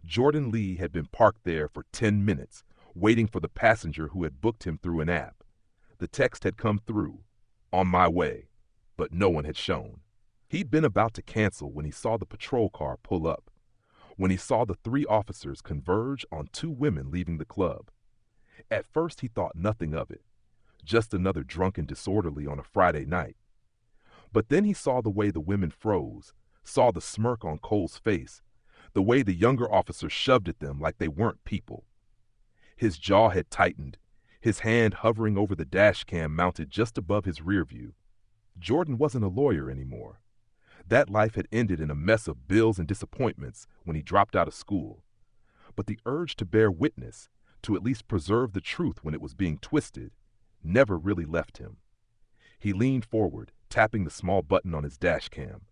Jordan Lee had been parked there for 10 minutes, waiting for the passenger who had booked him through an app. The text had come through, on my way, but no one had shown. He'd been about to cancel when he saw the patrol car pull up, when he saw the 3 officers converge on 2 women leaving the club. At first he thought nothing of it, just another drunken disorderly on a Friday night. But then he saw the way the women froze, saw the smirk on Cole's face, the way the younger officer shoved at them like they weren't people. His jaw had tightened, his hand hovering over the dash cam mounted just above his rear view. Jordan wasn't a lawyer anymore. That life had ended in a mess of bills and disappointments when he dropped out of school. But the urge to bear witness, to at least preserve the truth when it was being twisted, never really left him. He leaned forward, tapping the small button on his dash cam.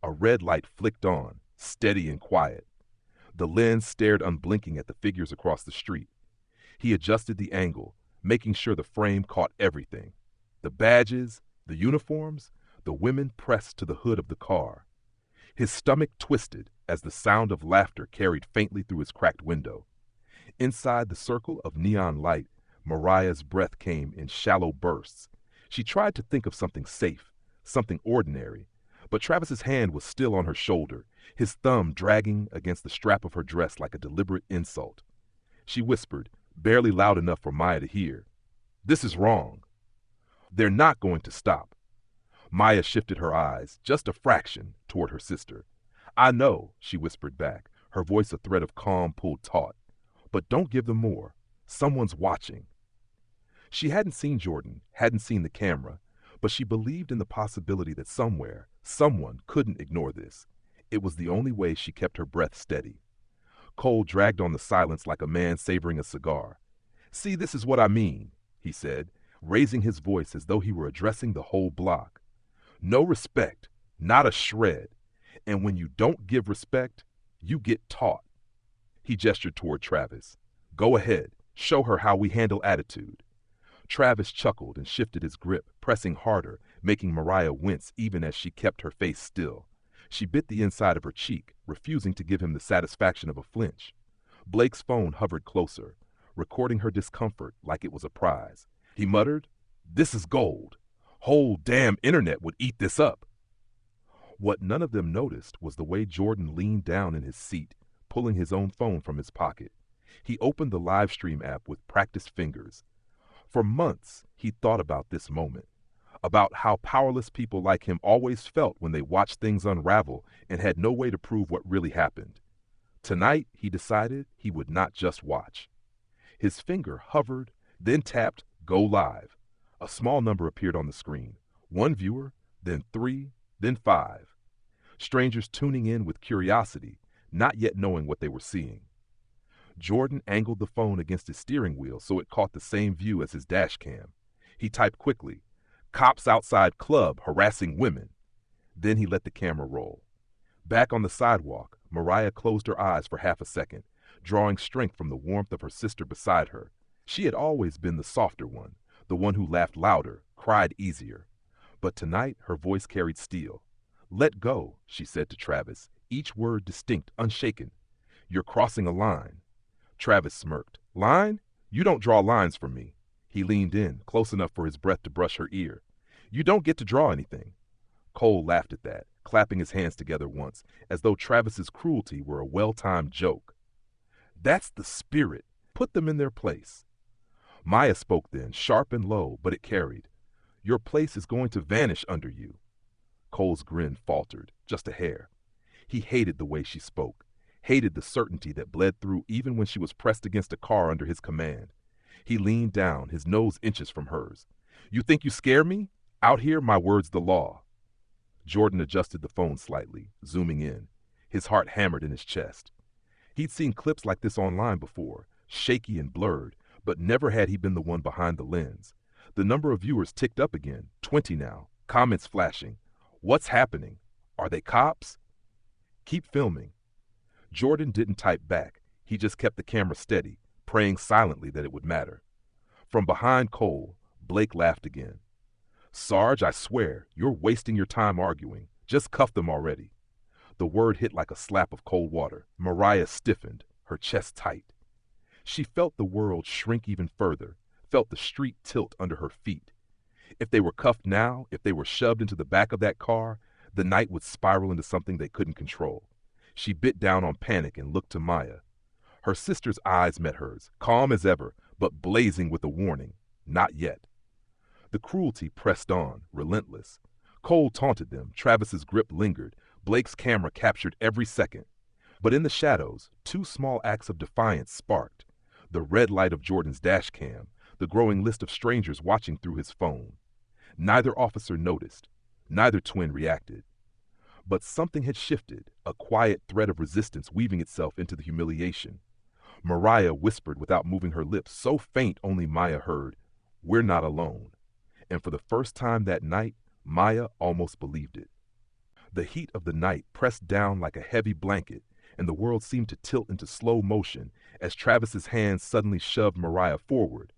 A red light flicked on, steady and quiet. The lens stared unblinking at the figures across the street. He adjusted the angle, making sure the frame caught everything. The badges, the uniforms, the women pressed to the hood of the car. His stomach twisted as the sound of laughter carried faintly through his cracked window. Inside the circle of neon light, Mariah's breath came in shallow bursts. She tried to think of something safe, something ordinary, but Travis's hand was still on her shoulder, his thumb dragging against the strap of her dress like a deliberate insult. She whispered, barely loud enough for Maya to hear, "This is wrong." "They're not going to stop." Maya shifted her eyes, just a fraction, toward her sister. "I know," she whispered back, her voice a thread of calm pulled taut. "But don't give them more. Someone's watching." She hadn't seen Jordan, hadn't seen the camera, but she believed in the possibility that somewhere, someone couldn't ignore this. It was the only way she kept her breath steady. Cole dragged on the silence like a man savoring a cigar. "See, this is what I mean," he said, raising his voice as though he were addressing the whole block. "No respect, not a shred. And when you don't give respect, you get taught." He gestured toward Travis. "Go ahead, show her how we handle attitude." Travis chuckled and shifted his grip, pressing harder, making Mariah wince even as she kept her face still. She bit the inside of her cheek, refusing to give him the satisfaction of a flinch. Blake's phone hovered closer, recording her discomfort like it was a prize. He muttered, "This is gold. Whole damn internet would eat this up." What none of them noticed was the way Jordan leaned down in his seat, pulling his own phone from his pocket. He opened the live stream app with practiced fingers. For months, he thought about this moment, about how powerless people like him always felt when they watched things unravel and had no way to prove what really happened. Tonight, he decided he would not just watch. His finger hovered, then tapped Go Live. A small number appeared on the screen. One viewer, then 3, then 5. Strangers tuning in with curiosity, not yet knowing what they were seeing. Jordan angled the phone against his steering wheel so it caught the same view as his dash cam. He typed quickly, "Cops outside club harassing women." Then he let the camera roll. Back on the sidewalk, Mariah closed her eyes for half a second, drawing strength from the warmth of her sister beside her. She had always been the softer one, the one who laughed louder, cried easier. But tonight her voice carried steel. "Let go," she said to Travis, each word distinct, unshaken. "You're crossing a line." Travis smirked. "Line? You don't draw lines for me." He leaned in, close enough for his breath to brush her ear. "You don't get to draw anything." Cole laughed at that, clapping his hands together once, as though Travis's cruelty were a well-timed joke. "That's the spirit. Put them in their place." Maya spoke then, sharp and low, but it carried. "Your place is going to vanish under you." Cole's grin faltered, just a hair. He hated the way she spoke, hated the certainty that bled through even when she was pressed against a car under his command. He leaned down, his nose inches from hers. "You think you scare me? Out here, my word's the law." Jordan adjusted the phone slightly, zooming in. His heart hammered in his chest. He'd seen clips like this online before, shaky and blurred, but never had he been the one behind the lens. The number of viewers ticked up again, 20 now, comments flashing. "What's happening? Are they cops?" "Keep filming." Jordan didn't type back. He just kept the camera steady, praying silently that it would matter. From behind Cole, Blake laughed again. "Sarge, I swear, you're wasting your time arguing. Just cuff them already." The word hit like a slap of cold water. Mariah stiffened, her chest tight. She felt the world shrink even further, felt the street tilt under her feet. If they were cuffed now, if they were shoved into the back of that car, the night would spiral into something they couldn't control. She bit down on panic and looked to Maya. Her sister's eyes met hers, calm as ever, but blazing with a warning. Not yet. The cruelty pressed on, relentless. Cole taunted them, Travis's grip lingered, Blake's camera captured every second. But in the shadows, 2 small acts of defiance sparked. The red light of Jordan's dash cam, the growing list of strangers watching through his phone. Neither officer noticed. Neither twin reacted. But something had shifted, a quiet thread of resistance weaving itself into the humiliation. Mariah whispered without moving her lips, so faint only Maya heard, "We're not alone." And for the first time that night, Maya almost believed it. The heat of the night pressed down like a heavy blanket, and the world seemed to tilt into slow motion as Travis's hands suddenly shoved Mariah forward,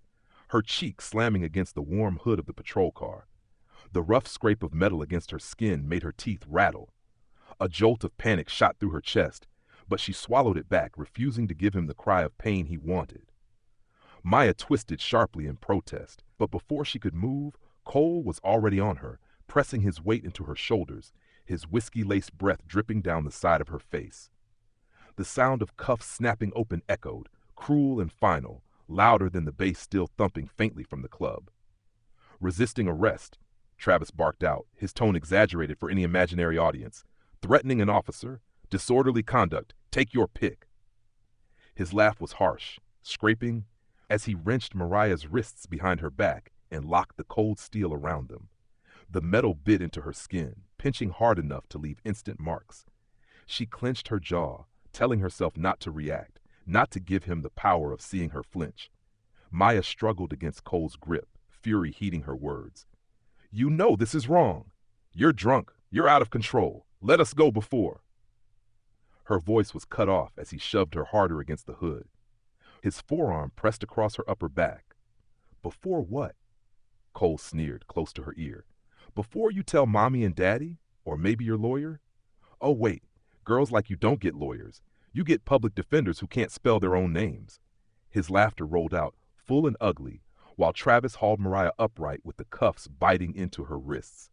her cheek slamming against the warm hood of the patrol car. The rough scrape of metal against her skin made her teeth rattle. A jolt of panic shot through her chest, but she swallowed it back, refusing to give him the cry of pain he wanted. Maya twisted sharply in protest, but before she could move, Cole was already on her, pressing his weight into her shoulders, his whiskey-laced breath dripping down the side of her face. The sound of cuffs snapping open echoed, cruel and final, louder than the bass still thumping faintly from the club. Resisting arrest, Travis barked out, his tone exaggerated for any imaginary audience. Threatening an officer, disorderly conduct, take your pick. His laugh was harsh, scraping, as he wrenched Mariah's wrists behind her back and locked the cold steel around them. The metal bit into her skin, pinching hard enough to leave instant marks. She clenched her jaw, telling herself not to react, not to give him the power of seeing her flinch. Maya struggled against Cole's grip, fury heating her words. You know this is wrong. You're drunk. You're out of control. Let us go before. Her voice was cut off as he shoved her harder against the hood. His forearm pressed across her upper back. Before what? Cole sneered close to her ear. Before you tell mommy and daddy? Or maybe your lawyer? Oh wait, girls like you don't get lawyers. You get public defenders who can't spell their own names. His laughter rolled out, full and ugly, while Travis hauled Mariah upright with the cuffs biting into her wrists.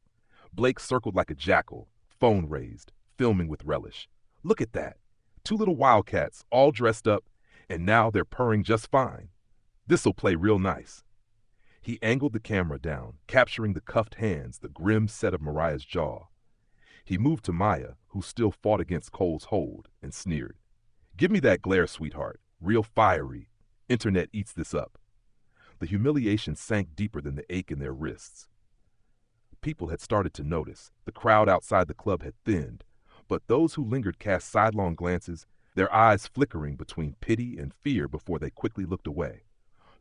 Blake circled like a jackal, phone raised, filming with relish. Look at that. 2 little wildcats, all dressed up, and now they're purring just fine. This'll play real nice. He angled the camera down, capturing the cuffed hands, the grim set of Mariah's jaw. He moved to Maya, who still fought against Cole's hold, and sneered. Give me that glare, sweetheart. Real fiery. Internet eats this up. The humiliation sank deeper than the ache in their wrists. People had started to notice. The crowd outside the club had thinned, but those who lingered cast sidelong glances, their eyes flickering between pity and fear before they quickly looked away.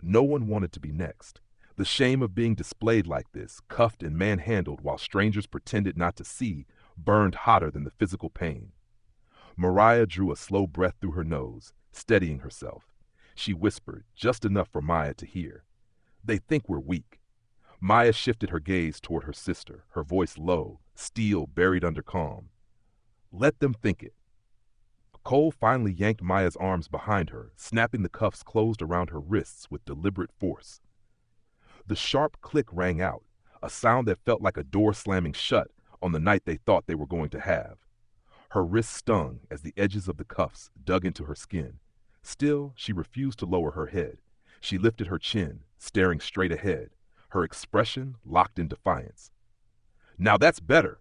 No one wanted to be next. The shame of being displayed like this, cuffed and manhandled while strangers pretended not to see, burned hotter than the physical pain. Mariah drew a slow breath through her nose, steadying herself. She whispered, just enough for Maya to hear. They think we're weak. Maya shifted her gaze toward her sister, her voice low, steel buried under calm. Let them think it. Cole finally yanked Maya's arms behind her, snapping the cuffs closed around her wrists with deliberate force. The sharp click rang out, a sound that felt like a door slamming shut on the night they thought they were going to have. Her wrists stung as the edges of the cuffs dug into her skin. Still, she refused to lower her head. She lifted her chin, staring straight ahead, her expression locked in defiance. Now that's better,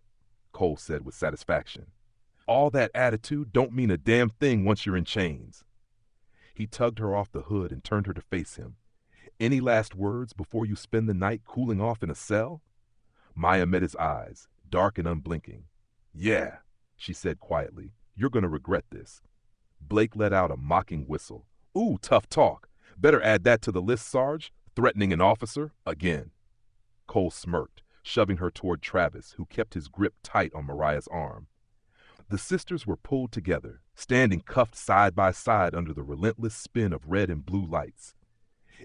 Cole said with satisfaction. All that attitude don't mean a damn thing once you're in chains. He tugged her off the hood and turned her to face him. Any last words before you spend the night cooling off in a cell? Maya met his eyes, dark and unblinking. Yeah, she said quietly, you're going to regret this. Blake let out a mocking whistle. Ooh, tough talk. Better add that to the list, Sarge. Threatening an officer again. Cole smirked, shoving her toward Travis, who kept his grip tight on Mariah's arm. The sisters were pulled together, standing cuffed side by side under the relentless spin of red and blue lights.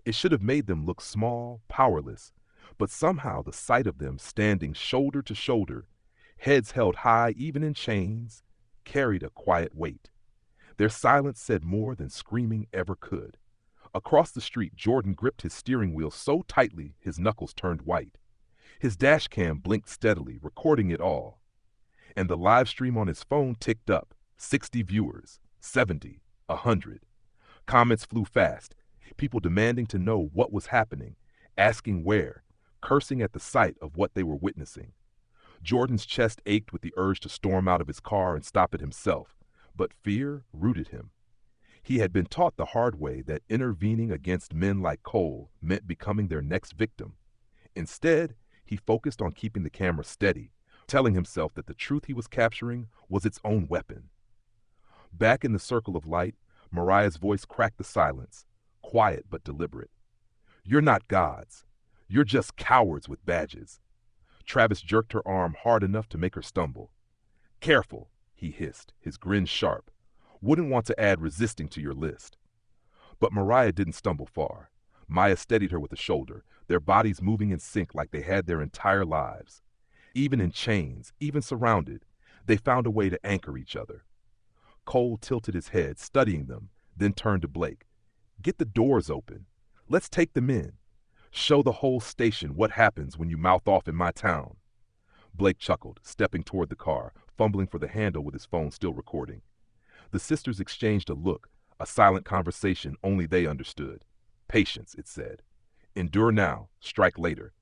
It should have made them look small, powerless, but somehow the sight of them standing shoulder to shoulder, heads held high even in chains, carried a quiet weight. Their silence said more than screaming ever could. Across the street, Jordan gripped his steering wheel so tightly his knuckles turned white. His dash cam blinked steadily, recording it all. And the live stream on his phone ticked up. 60 viewers, 70, 100. Comments flew fast, people demanding to know what was happening, asking where, cursing at the sight of what they were witnessing. Jordan's chest ached with the urge to storm out of his car and stop it himself, but fear rooted him. He had been taught the hard way that intervening against men like Cole meant becoming their next victim. Instead, he focused on keeping the camera steady, telling himself that the truth he was capturing was its own weapon. Back in the circle of light, Mariah's voice cracked the silence, quiet but deliberate. You're not gods. You're just cowards with badges. Travis jerked her arm hard enough to make her stumble. Careful, he hissed, his grin sharp. Wouldn't want to add resisting to your list. But Mariah didn't stumble far. Maya steadied her with a shoulder, their bodies moving in sync like they had their entire lives. Even in chains, even surrounded, They found a way to anchor each other. Cole tilted his head, studying them, then turned to Blake. Get the doors open. Let's take them in. Show the whole station what happens when you mouth off in my town. Blake chuckled, stepping toward the car, fumbling for the handle with his phone still recording. The sisters exchanged a look, a silent conversation only they understood. Patience, it said. Endure now, strike later.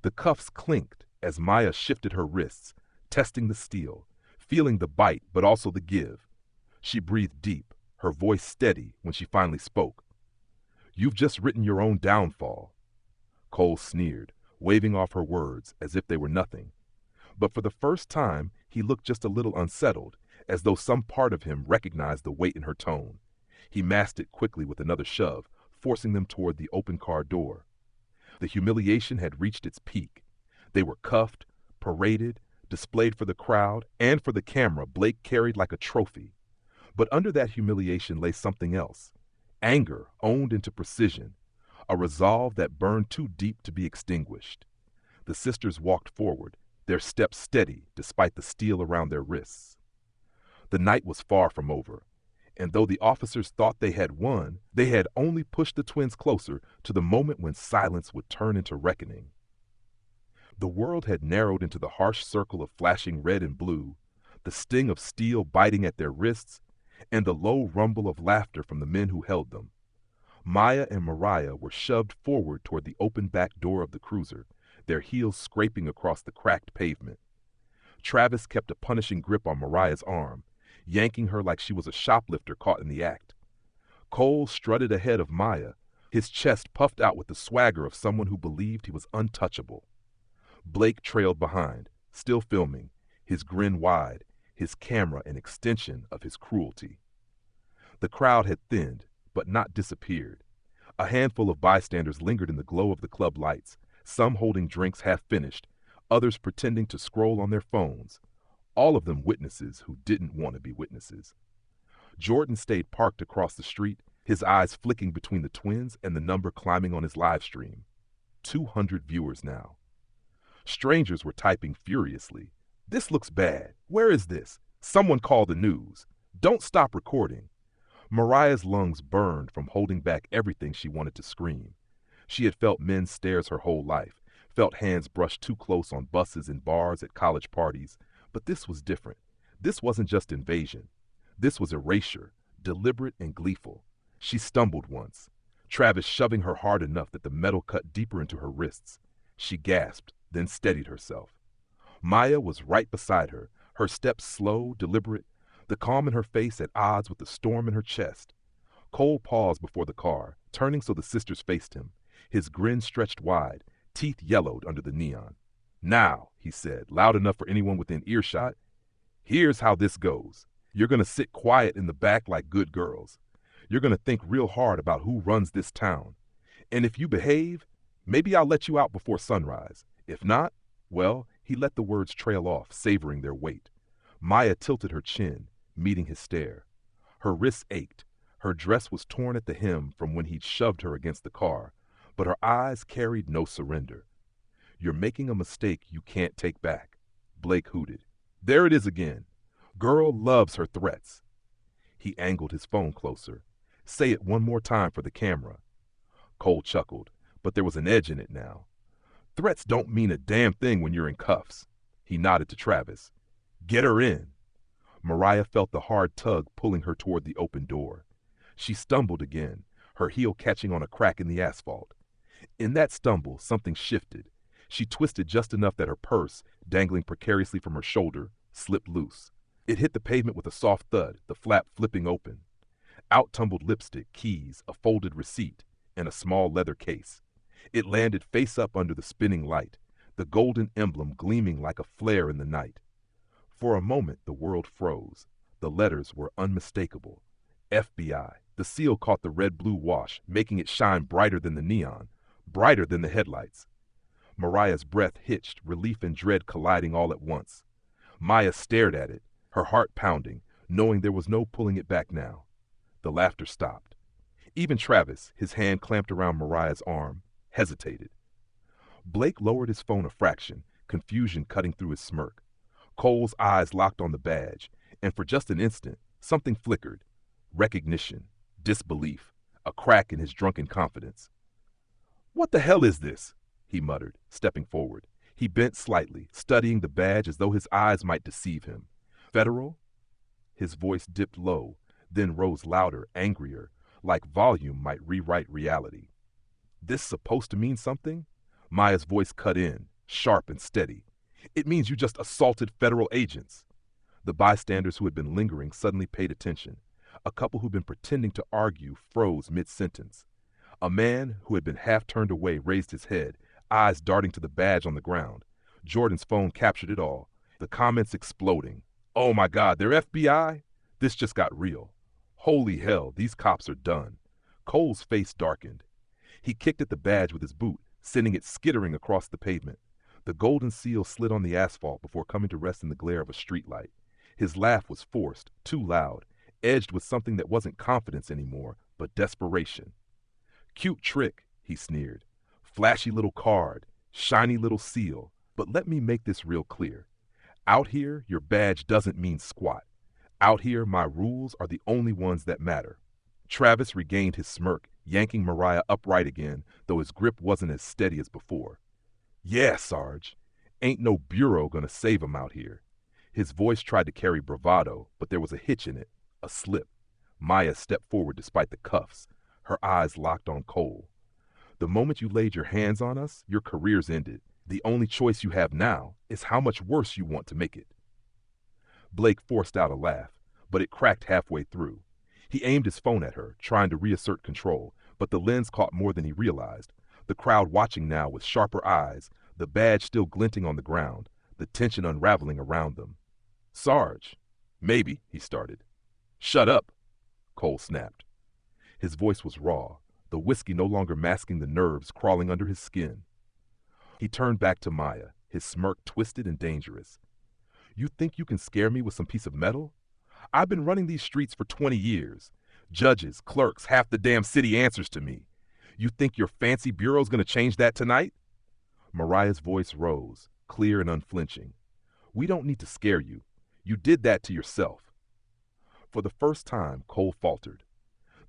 The cuffs clinked as Maya shifted her wrists, testing the steel, feeling the bite but also the give. She breathed deep, her voice steady when she finally spoke. You've just written your own downfall. Cole sneered, waving off her words as if they were nothing. But for the first time, he looked just a little unsettled, as though some part of him recognized the weight in her tone. He masked it quickly with another shove, forcing them toward the open car door. The humiliation had reached its peak. They were cuffed, paraded, displayed for the crowd, and for the camera Blake carried like a trophy. But under that humiliation lay something else. Anger owned into precision, a resolve that burned too deep to be extinguished. The sisters walked forward, their steps steady despite the steel around their wrists. The night was far from over, and though the officers thought they had won, they had only pushed the twins closer to the moment when silence would turn into reckoning. The world had narrowed into the harsh circle of flashing red and blue, the sting of steel biting at their wrists, and the low rumble of laughter from the men who held them. Maya and Mariah were shoved forward toward the open back door of the cruiser, their heels scraping across the cracked pavement. Travis kept a punishing grip on Mariah's arm, yanking her like she was a shoplifter caught in the act. Cole strutted ahead of Maya, his chest puffed out with the swagger of someone who believed he was untouchable. Blake trailed behind, still filming, his grin wide, his camera an extension of his cruelty. The crowd had thinned, but not disappeared. A handful of bystanders lingered in the glow of the club lights, some holding drinks half finished, others pretending to scroll on their phones, all of them witnesses who didn't want to be witnesses. Jordan stayed parked across the street, his eyes flicking between the twins and the number climbing on his live stream. 200 viewers now. Strangers were typing furiously. This looks bad. Where is this? Someone call the news. Don't stop recording. Mariah's lungs burned from holding back everything she wanted to scream. She had felt men's stares her whole life, felt hands brushed too close on buses and bars at college parties, but this was different. This wasn't just invasion. This was erasure, deliberate and gleeful. She stumbled once, Travis shoving her hard enough that the metal cut deeper into her wrists. She gasped, then steadied herself. Maya was right beside her, her steps slow, deliberate, the calm in her face at odds with the storm in her chest. Cole paused before the car, turning so the sisters faced him. His grin stretched wide, teeth yellowed under the neon. Now, he said, loud enough for anyone within earshot, here's how this goes. You're going to sit quiet in the back like good girls. You're going to think real hard about who runs this town. And if you behave, maybe I'll let you out before sunrise. If not, well, he let the words trail off, savoring their weight. Maya tilted her chin, meeting his stare. Her wrists ached. Her dress was torn at the hem from when he'd shoved her against the car, but her eyes carried no surrender. You're making a mistake you can't take back, Blake hooted. There it is again. Girl loves her threats. He angled his phone closer. Say it one more time for the camera. Cole chuckled, but there was an edge in it now. Threats don't mean a damn thing when you're in cuffs. He nodded to Travis. Get her in. Mariah felt the hard tug pulling her toward the open door. She stumbled again, her heel catching on a crack in the asphalt. In that stumble, something shifted. She twisted just enough that her purse, dangling precariously from her shoulder, slipped loose. It hit the pavement with a soft thud, the flap flipping open. Out tumbled lipstick, keys, a folded receipt, and a small leather case. It landed face up under the spinning light, the golden emblem gleaming like a flare in the night. For a moment, the world froze. The letters were unmistakable. FBI. The seal caught the red-blue wash, making it shine brighter than the neon, brighter than the headlights. Mariah's breath hitched, relief and dread colliding all at once. Maya stared at it, her heart pounding, knowing there was no pulling it back now. The laughter stopped. Even Travis, his hand clamped around Mariah's arm, hesitated. Blake lowered his phone a fraction, confusion cutting through his smirk. Cole's eyes locked on the badge, and for just an instant, something flickered. Recognition, disbelief, a crack in his drunken confidence. "What the hell is this?" he muttered, stepping forward. He bent slightly, studying the badge as though his eyes might deceive him. "Federal?" His voice dipped low, then rose louder, angrier, like volume might rewrite reality. "This supposed to mean something?" Maya's voice cut in, sharp and steady. "It means you just assaulted federal agents." The bystanders who had been lingering suddenly paid attention. A couple who'd been pretending to argue froze mid-sentence. A man who had been half turned away raised his head, eyes darting to the badge on the ground. Jordan's phone captured it all, the comments exploding. "Oh my God, they're FBI? This just got real. Holy hell, these cops are done." Cole's face darkened. He kicked at the badge with his boot, sending it skittering across the pavement. The golden seal slid on the asphalt before coming to rest in the glare of a streetlight. His laugh was forced, too loud, edged with something that wasn't confidence anymore, but desperation. "Cute trick," he sneered. "Flashy little card, shiny little seal, but let me make this real clear. Out here, your badge doesn't mean squat. Out here, my rules are the only ones that matter." Travis regained his smirk, yanking Mariah upright again, though his grip wasn't as steady as before. "Yeah, Sarge. Ain't no bureau gonna save him out here." His voice tried to carry bravado, but there was a hitch in it, a slip. Maya stepped forward despite the cuffs, her eyes locked on Cole. "The moment you laid your hands on us, your career's ended. The only choice you have now is how much worse you want to make it." Blake forced out a laugh, but it cracked halfway through. He aimed his phone at her, trying to reassert control, but the lens caught more than he realized. The crowd watching now with sharper eyes, the badge still glinting on the ground, the tension unraveling around them. "Sarge." "Maybe," he started. "Shut up," Cole snapped. His voice was raw, the whiskey no longer masking the nerves crawling under his skin. He turned back to Maya, his smirk twisted and dangerous. "You think you can scare me with some piece of metal? I've been running these streets for 20 years. Judges, clerks, half the damn city answers to me. You think your fancy bureau's gonna change that tonight?" Mariah's voice rose, clear and unflinching. "We don't need to scare you. You did that to yourself." For the first time, Cole faltered.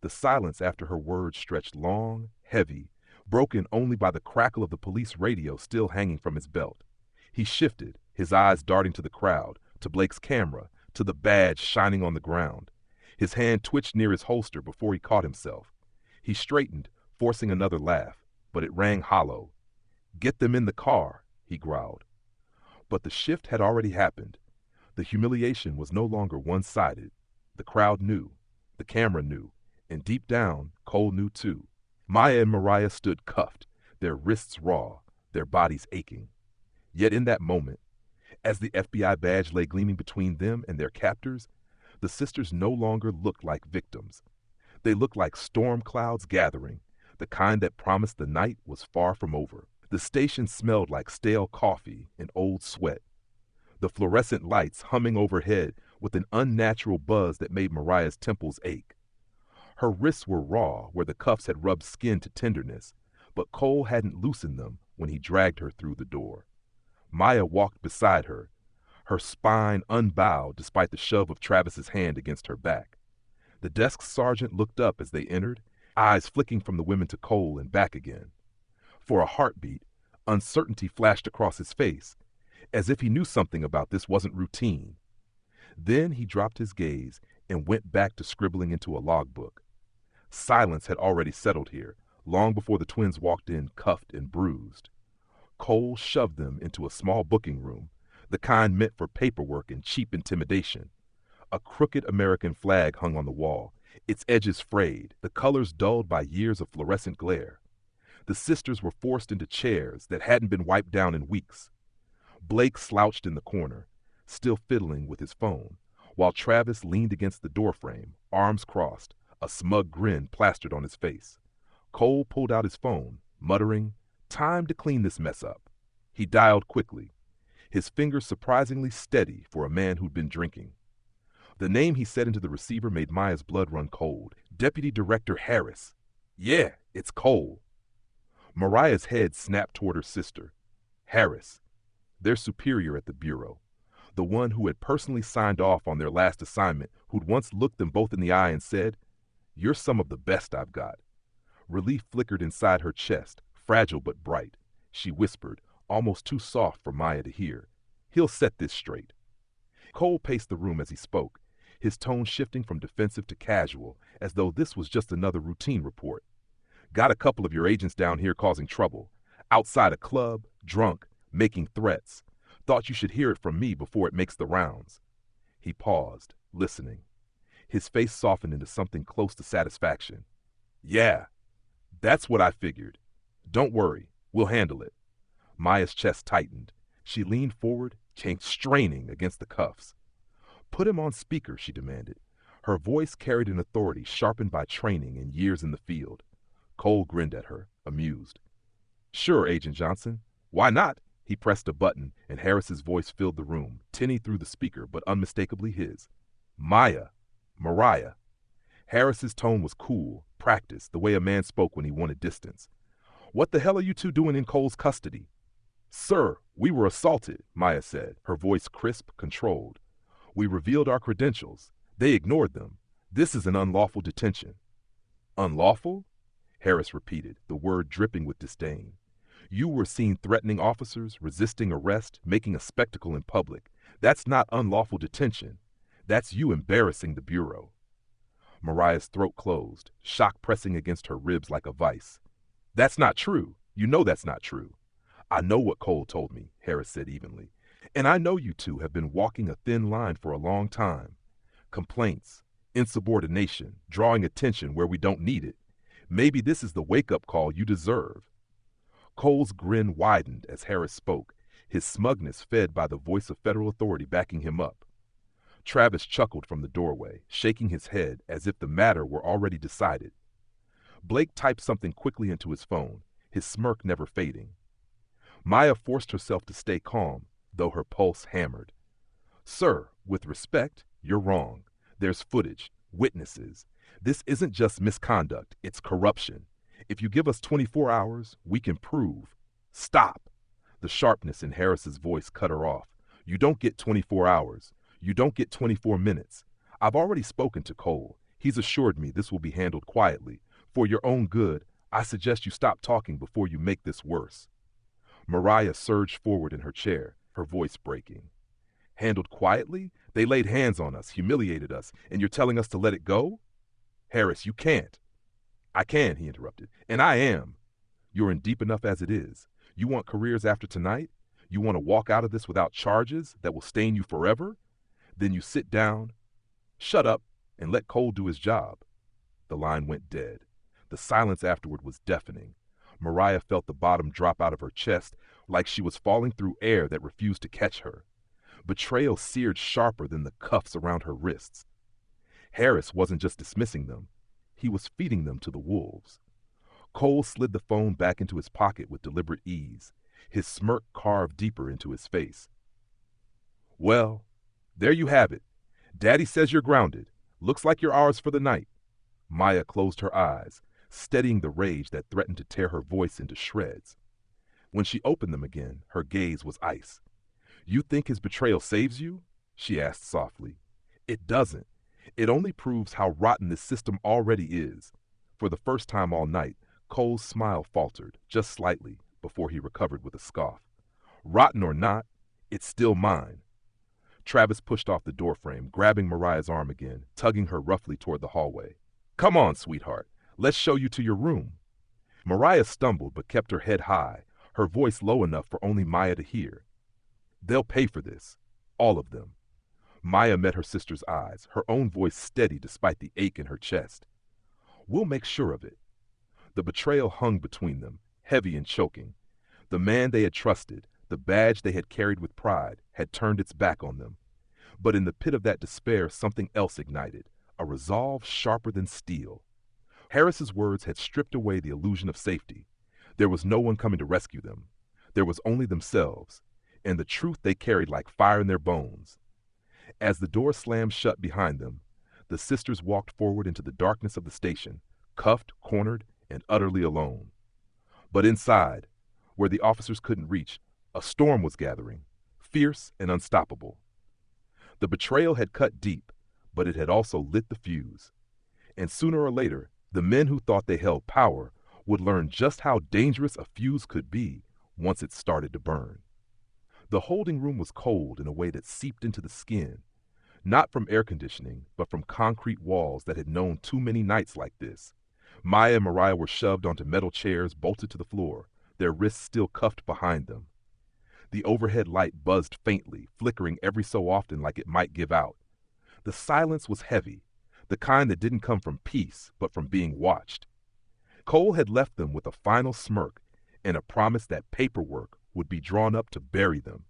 The silence after her words stretched long, heavy, broken only by the crackle of the police radio still hanging from his belt. He shifted, his eyes darting to the crowd, to Blake's camera, to the badge shining on the ground. His hand twitched near his holster before he caught himself. He straightened, forcing another laugh, but it rang hollow. "Get them in the car," he growled. But the shift had already happened. The humiliation was no longer one-sided. The crowd knew, the camera knew, and deep down, Cole knew too. Maya and Mariah stood cuffed, their wrists raw, their bodies aching. Yet in that moment, as the FBI badge lay gleaming between them and their captors, the sisters no longer looked like victims. They looked like storm clouds gathering, the kind that promised the night was far from over. The station smelled like stale coffee and old sweat. The fluorescent lights humming overhead with an unnatural buzz that made Mariah's temples ache. Her wrists were raw where the cuffs had rubbed skin to tenderness, but Cole hadn't loosened them when he dragged her through the door. Maya walked beside her, her spine unbowed despite the shove of Travis's hand against her back. The desk sergeant looked up as they entered, eyes flicking from the women to Cole and back again. For a heartbeat, uncertainty flashed across his face, as if he knew something about this wasn't routine. Then he dropped his gaze and went back to scribbling into a logbook. Silence had already settled here, long before the twins walked in cuffed and bruised. Cole shoved them into a small booking room, the kind meant for paperwork and cheap intimidation. A crooked American flag hung on the wall, its edges frayed, the colors dulled by years of fluorescent glare. The sisters were forced into chairs that hadn't been wiped down in weeks. Blake slouched in the corner, still fiddling with his phone, while Travis leaned against the doorframe, arms crossed, a smug grin plastered on his face. Cole pulled out his phone, muttering, "Time to clean this mess up." He dialed quickly, his fingers surprisingly steady for a man who'd been drinking. The name he said into the receiver made Maya's blood run cold. Deputy Director Harris. "Yeah, it's Cole." Mariah's head snapped toward her sister. Harris, their superior at the bureau. the one who had personally signed off on their last assignment, who'd once looked them both in the eye and said, "You're some of the best I've got." Relief flickered inside her chest, fragile but bright. She whispered, almost too soft for Maya to hear, "He'll set this straight." Cole paced the room as he spoke, his tone shifting from defensive to casual, as though this was just another routine report. "Got a couple of your agents down here causing trouble. Outside a club, drunk, making threats. Thought you should hear it from me before it makes the rounds." He paused, listening. His face softened into something close to satisfaction. "Yeah, that's what I figured. Don't worry, we'll handle it." Maya's chest tightened. She leaned forward, came straining against the cuffs. "Put him on speaker," she demanded. Her voice carried an authority sharpened by training and years in the field. Cole grinned at her, amused. "Sure, Agent Johnson. Why not?" He pressed a button, and Harris's voice filled the room, tinny through the speaker, but unmistakably his. "Maya. Mariah." Harris's tone was cool, practiced, the way a man spoke when he wanted distance. "What the hell are you two doing in Cole's custody?" "Sir, we were assaulted," Maya said, her voice crisp, controlled. "We revealed our credentials. They ignored them. This is an unlawful detention." "Unlawful?" Harris repeated, the word dripping with disdain. "You were seen threatening officers, resisting arrest, making a spectacle in public. That's not unlawful detention. That's you embarrassing the Bureau." Mariah's throat closed, shock pressing against her ribs like a vice. "That's not true. You know that's not true." "I know what Cole told me," Harris said evenly. "And I know you two have been walking a thin line for a long time. Complaints, insubordination, drawing attention where we don't need it. Maybe this is the wake-up call you deserve." Cole's grin widened as Harris spoke, his smugness fed by the voice of federal authority backing him up. Travis chuckled from the doorway, shaking his head as if the matter were already decided. Blake typed something quickly into his phone, his smirk never fading. Maya forced herself to stay calm, though her pulse hammered. "Sir, with respect, you're wrong. There's footage, witnesses. This isn't just misconduct, it's corruption. If you give us 24 hours, we can prove." "Stop!" The sharpness in Harris's voice cut her off. "You don't get 24 hours. You don't get 24 minutes. I've already spoken to Cole. He's assured me this will be handled quietly. For your own good, I suggest you stop talking before you make this worse." Mariah surged forward in her chair, her voice breaking. "Handled quietly? They laid hands on us, humiliated us, and you're telling us to let it go?" "Harris, you can't." "I can," he interrupted, "and I am. You're in deep enough as it is. You want careers after tonight? You want to walk out of this without charges that will stain you forever? Then you sit down, shut up, and let Cole do his job." The line went dead. The silence afterward was deafening. Mariah felt the bottom drop out of her chest like she was falling through air that refused to catch her. Betrayal seared sharper than the cuffs around her wrists. Harris wasn't just dismissing them. He was feeding them to the wolves. Cole slid the phone back into his pocket with deliberate ease, his smirk carved deeper into his face. "Well, there you have it. Daddy says you're grounded. Looks like you're ours for the night." Maya closed her eyes, steadying the rage that threatened to tear her voice into shreds. When she opened them again, her gaze was ice. "You think his betrayal saves you?" she asked softly. "It doesn't. It only proves how rotten this system already is." For the first time all night, Cole's smile faltered, just slightly, before he recovered with a scoff. "Rotten or not, it's still mine." Travis pushed off the doorframe, grabbing Mariah's arm again, tugging her roughly toward the hallway. "Come on, sweetheart. Let's show you to your room." Mariah stumbled but kept her head high, her voice low enough for only Maya to hear. "They'll pay for this. All of them." Maya met her sister's eyes, her own voice steady despite the ache in her chest. "We'll make sure of it." The betrayal hung between them, heavy and choking. The man they had trusted, the badge they had carried with pride, had turned its back on them. But in the pit of that despair, something else ignited, a resolve sharper than steel. Harris's words had stripped away the illusion of safety. There was no one coming to rescue them. There was only themselves, and the truth they carried like fire in their bones. As the door slammed shut behind them, the sisters walked forward into the darkness of the station, cuffed, cornered, and utterly alone. But inside, where the officers couldn't reach, a storm was gathering, fierce and unstoppable. The betrayal had cut deep, but it had also lit the fuse. And sooner or later, the men who thought they held power would learn just how dangerous a fuse could be once it started to burn. The holding room was cold in a way that seeped into the skin, not from air conditioning, but from concrete walls that had known too many nights like this. Maya and Mariah were shoved onto metal chairs bolted to the floor, their wrists still cuffed behind them. The overhead light buzzed faintly, flickering every so often like it might give out. The silence was heavy, the kind that didn't come from peace, but from being watched. Cole had left them with a final smirk and a promise that paperwork would be drawn up to bury them.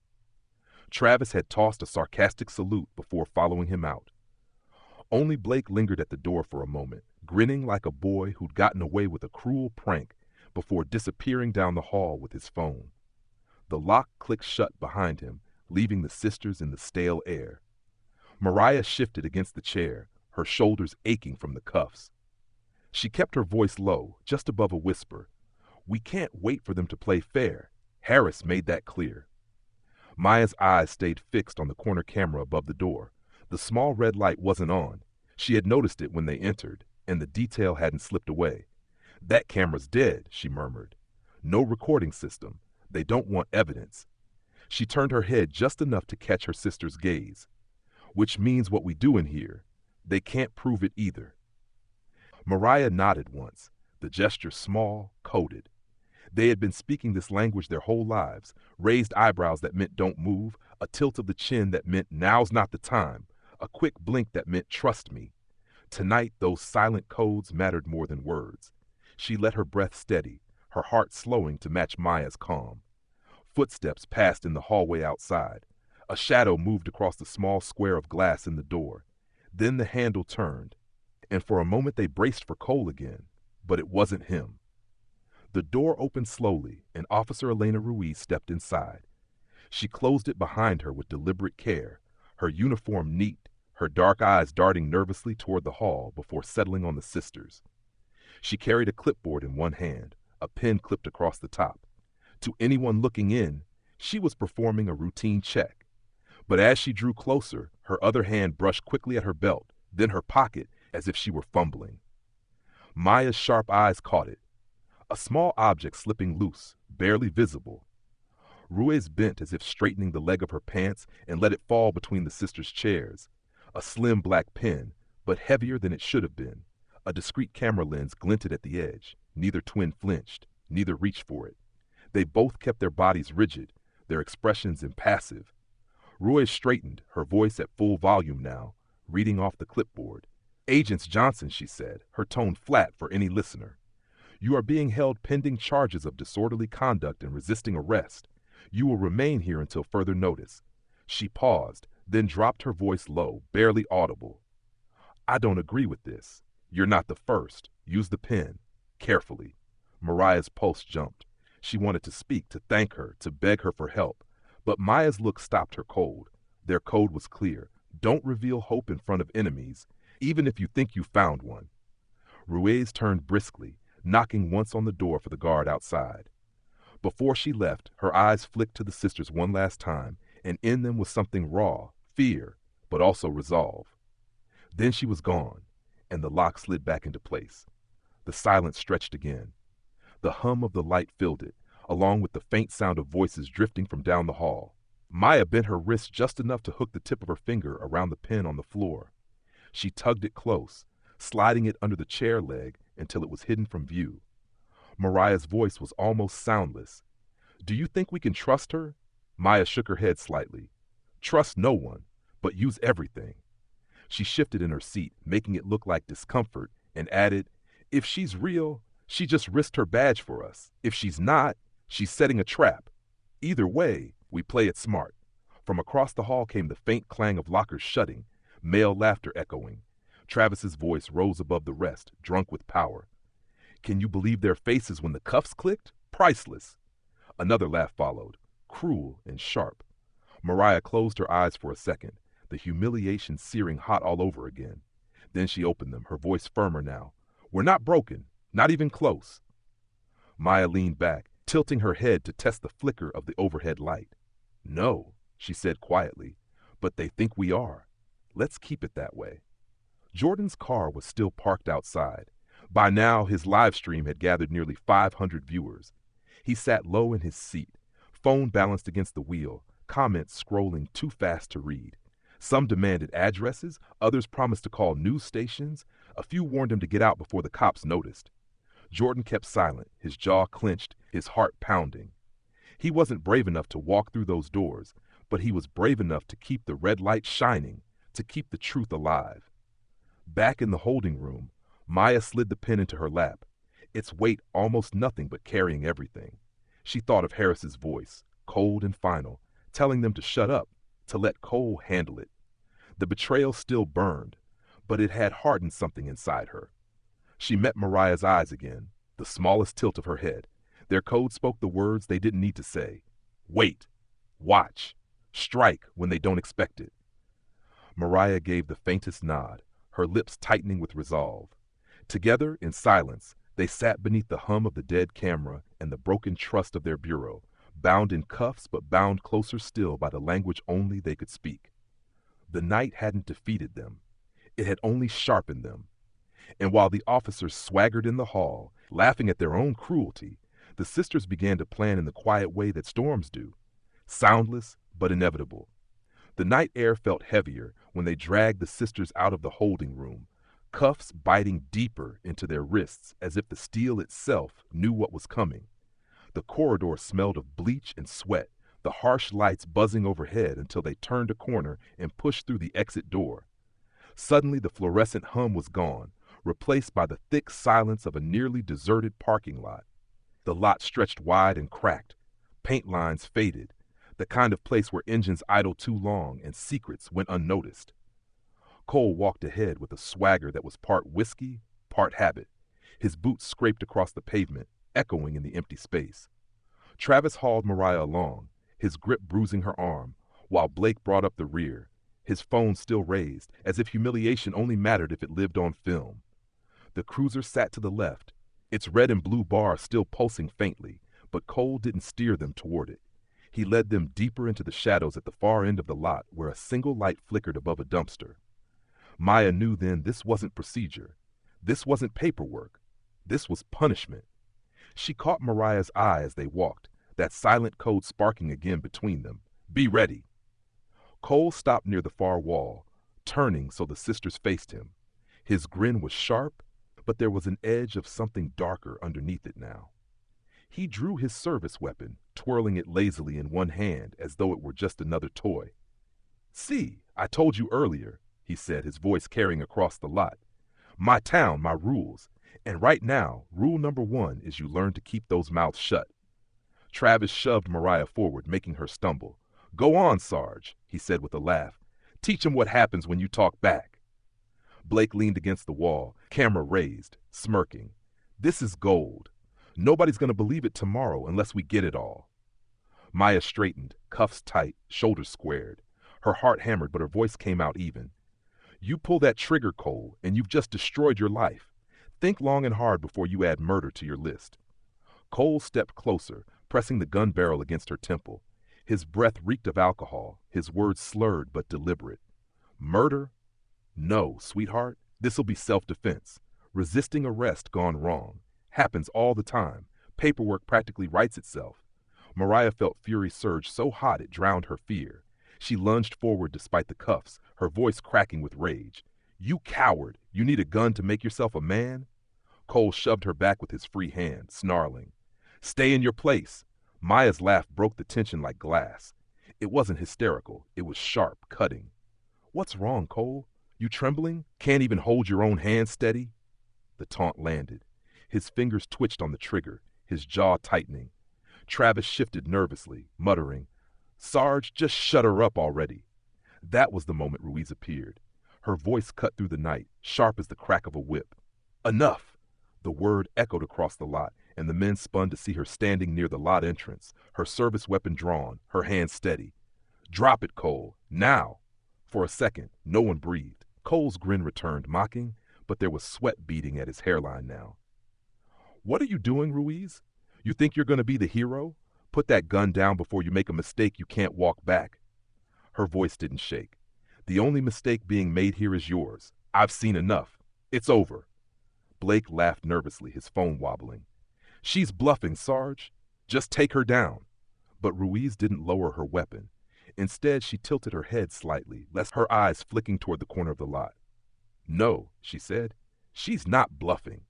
Travis had tossed a sarcastic salute before following him out. Only Blake lingered at the door for a moment, grinning like a boy who'd gotten away with a cruel prank before disappearing down the hall with his phone. The lock clicked shut behind him, leaving the sisters in the stale air. Mariah shifted against the chair, her shoulders aching from the cuffs. She kept her voice low, just above a whisper. "We can't wait for them to play fair. Harris made that clear." Maya's eyes stayed fixed on the corner camera above the door. The small red light wasn't on. She had noticed it when they entered, and the detail hadn't slipped away. "That camera's dead," she murmured. "No recording system. They don't want evidence." She turned her head just enough to catch her sister's gaze. "Which means what we do in here. They can't prove it either." Mariah nodded once, the gesture small, coded. They had been speaking this language their whole lives, raised eyebrows that meant don't move, a tilt of the chin that meant now's not the time, a quick blink that meant trust me. Tonight, those silent codes mattered more than words. She let her breath steady, her heart slowing to match Maya's calm. Footsteps passed in the hallway outside. A shadow moved across the small square of glass in the door. Then the handle turned, and for a moment they braced for Cole again, but it wasn't him. The door opened slowly, and Officer Elena Ruiz stepped inside. She closed it behind her with deliberate care, her uniform neat, her dark eyes darting nervously toward the hall before settling on the sisters. She carried a clipboard in one hand, a pen clipped across the top. To anyone looking in, she was performing a routine check. But as she drew closer, her other hand brushed quickly at her belt, then her pocket, as if she were fumbling. Maya's sharp eyes caught it. A small object slipping loose, barely visible. Ruiz bent as if straightening the leg of her pants and let it fall between the sisters' chairs. A slim black pen, but heavier than it should have been. A discreet camera lens glinted at the edge. Neither twin flinched, neither reached for it. They both kept their bodies rigid, their expressions impassive. Ruiz straightened, her voice at full volume now, reading off the clipboard. "Agents Johnson," she said, her tone flat for any listener. "You are being held pending charges of disorderly conduct and resisting arrest. You will remain here until further notice." She paused, then dropped her voice low, barely audible. "I don't agree with this. You're not the first. Use the pen. Carefully." Mariah's pulse jumped. She wanted to speak, to thank her, to beg her for help. But Maya's look stopped her cold. Their code was clear. Don't reveal hope in front of enemies, even if you think you found one. Ruiz turned briskly, knocking once on the door for the guard outside. Before she left, her eyes flicked to the sisters one last time, and in them was something raw, fear, but also resolve. Then she was gone, and the lock slid back into place. The silence stretched again. The hum of the light filled it, along with the faint sound of voices drifting from down the hall. Maya bent her wrist just enough to hook the tip of her finger around the pen on the floor. She tugged it close, sliding it under the chair leg until it was hidden from view. Mariah's voice was almost soundless. "Do you think we can trust her?" Maya shook her head slightly. "Trust no one, but use everything." She shifted in her seat, making it look like discomfort, and added, "If she's real, she just risked her badge for us. If she's not, she's setting a trap. Either way, we play it smart." From across the hall came the faint clang of lockers shutting, male laughter echoing. Travis's voice rose above the rest, drunk with power. "Can you believe their faces when the cuffs clicked? Priceless." Another laugh followed, cruel and sharp. Mariah closed her eyes for a second, the humiliation searing hot all over again. Then she opened them, her voice firmer now. "We're not broken, not even close." Maya leaned back, tilting her head to test the flicker of the overhead light. "No," she said quietly, But they think we are. Let's keep it that way. Jordan's car was still parked outside. By now, his live stream had gathered nearly 500 viewers. He sat low in his seat, phone balanced against the wheel, comments scrolling too fast to read. Some demanded addresses, others promised to call news stations. A few warned him to get out before the cops noticed. Jordan kept silent, his jaw clenched, his heart pounding. He wasn't brave enough to walk through those doors, but he was brave enough to keep the red light shining, to keep the truth alive. Back in the holding room, Maya slid the pen into her lap, its weight almost nothing but carrying everything. She thought of Harris's voice, cold and final, telling them to shut up, to let Cole handle it. The betrayal still burned, but it had hardened something inside her. She met Mariah's eyes again, the smallest tilt of her head. Their code spoke the words they didn't need to say. Wait, watch, strike when they don't expect it. Mariah gave the faintest nod, her lips tightening with resolve. Together, in silence, they sat beneath the hum of the dead camera and the broken trust of their bureau, bound in cuffs but bound closer still by the language only they could speak. The night hadn't defeated them. It had only sharpened them. And while the officers swaggered in the hall, laughing at their own cruelty, the sisters began to plan in the quiet way that storms do, soundless but inevitable. The night air felt heavier when they dragged the sisters out of the holding room, cuffs biting deeper into their wrists as if the steel itself knew what was coming. The corridor smelled of bleach and sweat, the harsh lights buzzing overhead until they turned a corner and pushed through the exit door. Suddenly the fluorescent hum was gone, replaced by the thick silence of a nearly deserted parking lot. The lot stretched wide and cracked, paint lines faded, the kind of place where engines idle too long and secrets went unnoticed. Cole walked ahead with a swagger that was part whiskey, part habit. His boots scraped across the pavement, echoing in the empty space. Travis hauled Mariah along, his grip bruising her arm, while Blake brought up the rear, his phone still raised, as if humiliation only mattered if it lived on film. The cruiser sat to the left, its red and blue bar still pulsing faintly, but Cole didn't steer them toward it. He led them deeper into the shadows at the far end of the lot where a single light flickered above a dumpster. Maya knew then this wasn't procedure. This wasn't paperwork. This was punishment. She caught Mariah's eye as they walked, that silent code sparking again between them. Be ready. Cole stopped near the far wall, turning so the sisters faced him. His grin was sharp, but there was an edge of something darker underneath it now. He drew his service weapon, twirling it lazily in one hand as though it were just another toy. See, I told you earlier, he said, his voice carrying across the lot. My town, my rules. And right now, rule number 1 is you learn to keep those mouths shut. Travis shoved Mariah forward, making her stumble. Go on, Sarge, he said with a laugh. Teach him what happens when you talk back. Blake leaned against the wall, camera raised, smirking. This is gold. Nobody's going to believe it tomorrow unless we get it all. Maya straightened, cuffs tight, shoulders squared. Her heart hammered, but her voice came out even. You pull that trigger, Cole, and you've just destroyed your life. Think long and hard before you add murder to your list. Cole stepped closer, pressing the gun barrel against her temple. His breath reeked of alcohol, his words slurred but deliberate. Murder? No, sweetheart. This'll be self-defense. Resisting arrest gone wrong. Happens all the time. Paperwork practically writes itself. Mariah felt fury surge so hot it drowned her fear. She lunged forward despite the cuffs, her voice cracking with rage. You coward! You need a gun to make yourself a man? Cole shoved her back with his free hand, snarling. Stay in your place. Maya's laugh broke the tension like glass. It wasn't hysterical. It was sharp, cutting. What's wrong, Cole? You trembling? Can't even hold your own hand steady? The taunt landed. His fingers twitched on the trigger, his jaw tightening. Travis shifted nervously, muttering, Sarge, just shut her up already. That was the moment Ruiz appeared. Her voice cut through the night, sharp as the crack of a whip. Enough! The word echoed across the lot, and the men spun to see her standing near the lot entrance, her service weapon drawn, her hand steady. Drop it, Cole, now! For a second, no one breathed. Cole's grin returned, mocking, but there was sweat beading at his hairline now. What are you doing, Ruiz? You think you're going to be the hero? Put that gun down before you make a mistake you can't walk back. Her voice didn't shake. The only mistake being made here is yours. I've seen enough. It's over." Blake laughed nervously, his phone wobbling. "She's bluffing, Sarge. Just take her down." But Ruiz didn't lower her weapon. Instead, she tilted her head slightly, her eyes flicking toward the corner of the lot. "No," she said. "She's not bluffing."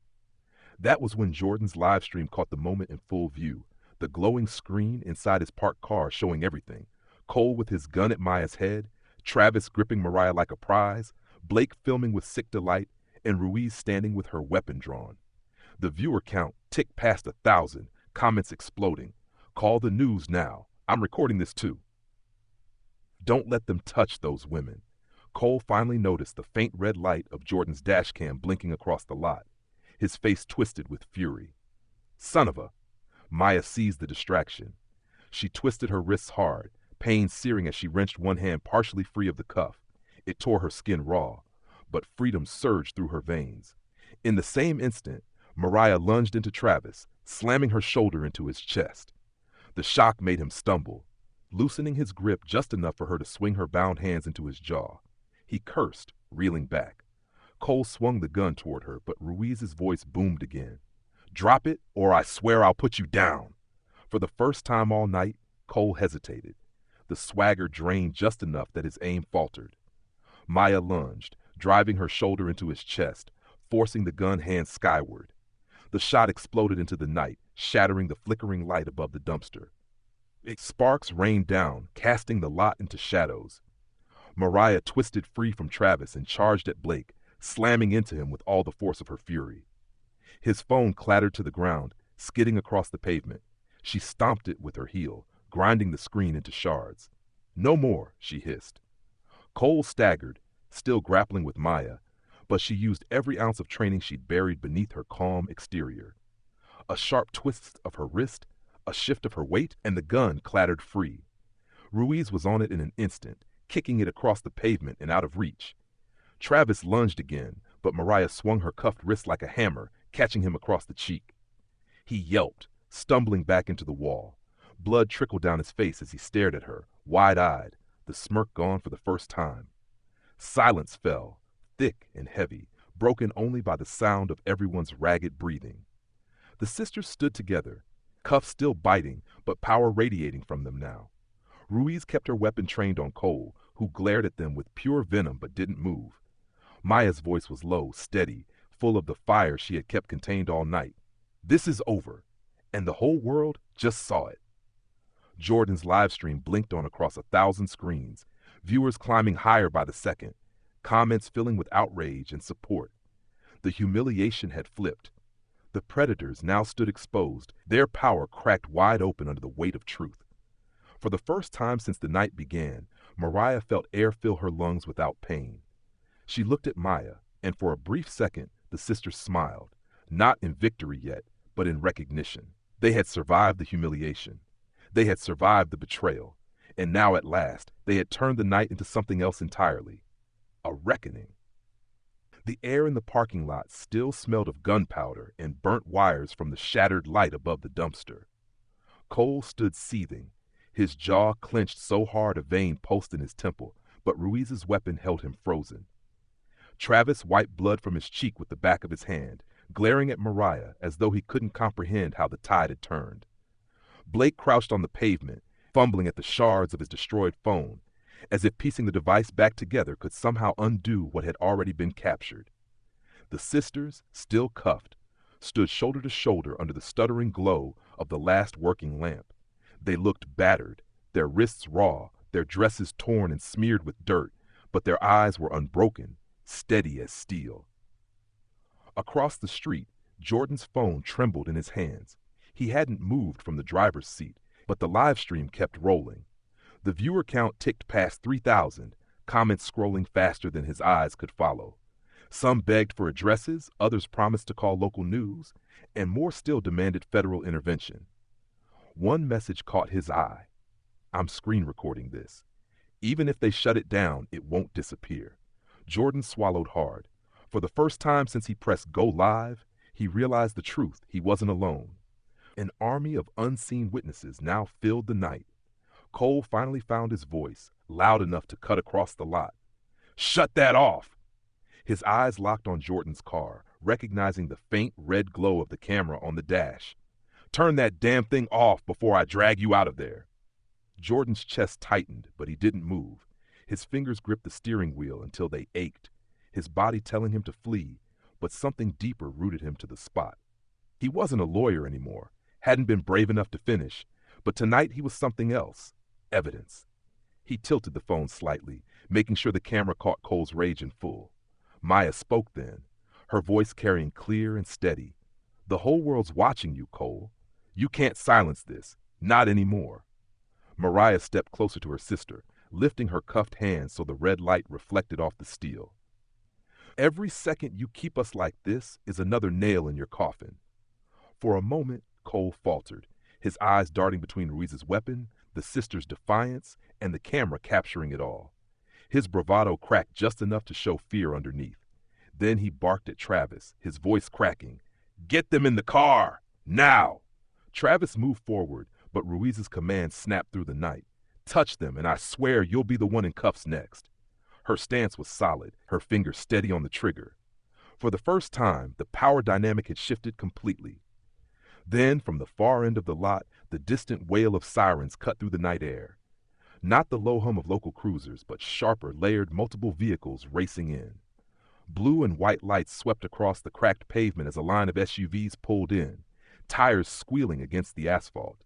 That was when Jordan's live stream caught the moment in full view, the glowing screen inside his parked car showing everything. Cole with his gun at Maya's head, Travis gripping Mariah like a prize, Blake filming with sick delight, and Ruiz standing with her weapon drawn. The viewer count ticked past 1,000, comments exploding. "Call the news now. I'm recording this too." "Don't let them touch those women." Cole finally noticed the faint red light of Jordan's dash cam blinking across the lot. His face twisted with fury. "Son of a..." Maya seized the distraction. She twisted her wrists hard, pain searing as she wrenched one hand partially free of the cuff. It tore her skin raw, but freedom surged through her veins. In the same instant, Mariah lunged into Travis, slamming her shoulder into his chest. The shock made him stumble, loosening his grip just enough for her to swing her bound hands into his jaw. He cursed, reeling back. Cole swung the gun toward her, but Ruiz's voice boomed again. "Drop it, or I swear I'll put you down." For the first time all night, Cole hesitated. The swagger drained just enough that his aim faltered. Maya lunged, driving her shoulder into his chest, forcing the gun hand skyward. The shot exploded into the night, shattering the flickering light above the dumpster. Sparks rained down, casting the lot into shadows. Mariah twisted free from Travis and charged at Blake, slamming into him with all the force of her fury. His phone clattered to the ground, skidding across the pavement. She stomped it with her heel, grinding the screen into shards. "No more," she hissed. Cole staggered, still grappling with Maya, but she used every ounce of training she'd buried beneath her calm exterior. A sharp twist of her wrist, a shift of her weight, and the gun clattered free. Ruiz was on it in an instant, kicking it across the pavement and out of reach. Travis lunged again, but Mariah swung her cuffed wrist like a hammer, catching him across the cheek. He yelped, stumbling back into the wall. Blood trickled down his face as he stared at her, wide-eyed, the smirk gone for the first time. Silence fell, thick and heavy, broken only by the sound of everyone's ragged breathing. The sisters stood together, cuffs still biting, but power radiating from them now. Ruiz kept her weapon trained on Cole, who glared at them with pure venom but didn't move. Maya's voice was low, steady, full of the fire she had kept contained all night. "This is over, and the whole world just saw it." Jordan's live stream blinked on across 1,000 screens, viewers climbing higher by the second, comments filling with outrage and support. The humiliation had flipped. The predators now stood exposed, their power cracked wide open under the weight of truth. For the first time since the night began, Mariah felt air fill her lungs without pain. She looked at Maya, and for a brief second, the sisters smiled, not in victory yet, but in recognition. They had survived the humiliation. They had survived the betrayal. And now at last, they had turned the night into something else entirely. A reckoning. The air in the parking lot still smelled of gunpowder and burnt wires from the shattered light above the dumpster. Cole stood seething, his jaw clenched so hard a vein pulsed in his temple, but Ruiz's weapon held him frozen. Travis wiped blood from his cheek with the back of his hand, glaring at Mariah as though he couldn't comprehend how the tide had turned. Blake crouched on the pavement, fumbling at the shards of his destroyed phone, as if piecing the device back together could somehow undo what had already been captured. The sisters, still cuffed, stood shoulder to shoulder under the stuttering glow of the last working lamp. They looked battered, their wrists raw, their dresses torn and smeared with dirt, but their eyes were unbroken, steady as steel. Across the street, Jordan's phone trembled in his hands. He hadn't moved from the driver's seat, but the live stream kept rolling. The viewer count ticked past 3,000, comments scrolling faster than his eyes could follow. Some begged for addresses, others promised to call local news, and more still demanded federal intervention. One message caught his eye. "I'm screen recording this. Even if they shut it down, it won't disappear." Jordan swallowed hard. For the first time since he pressed go live, he realized the truth. He wasn't alone. An army of unseen witnesses now filled the night. Cole finally found his voice, loud enough to cut across the lot. Shut that off! His eyes locked on Jordan's car, recognizing the faint red glow of the camera on the dash. Turn that damn thing off before I drag you out of there. Jordan's chest tightened, but he didn't move. His fingers gripped the steering wheel until they ached, his body telling him to flee, but something deeper rooted him to the spot. He wasn't a lawyer anymore, hadn't been brave enough to finish, but tonight he was something else. Evidence. He tilted the phone slightly, making sure the camera caught Cole's rage in full. Maya spoke then, her voice carrying clear and steady. The whole world's watching you, Cole. You can't silence this. Not anymore. Mariah stepped closer to her sister, lifting her cuffed hands so the red light reflected off the steel. Every second you keep us like this is another nail in your coffin. For a moment, Cole faltered, his eyes darting between Ruiz's weapon, the sister's defiance, and the camera capturing it all. His bravado cracked just enough to show fear underneath. Then he barked at Travis, his voice cracking. Get them in the car! Now! Travis moved forward, but Ruiz's command snapped through the night. Touch them, and I swear you'll be the one in cuffs next. Her stance was solid, her fingers steady on the trigger. For the first time, the power dynamic had shifted completely. Then, from the far end of the lot, the distant wail of sirens cut through the night air. Not the low hum of local cruisers, but sharper, layered multiple vehicles racing in. Blue and white lights swept across the cracked pavement as a line of SUVs pulled in, tires squealing against the asphalt.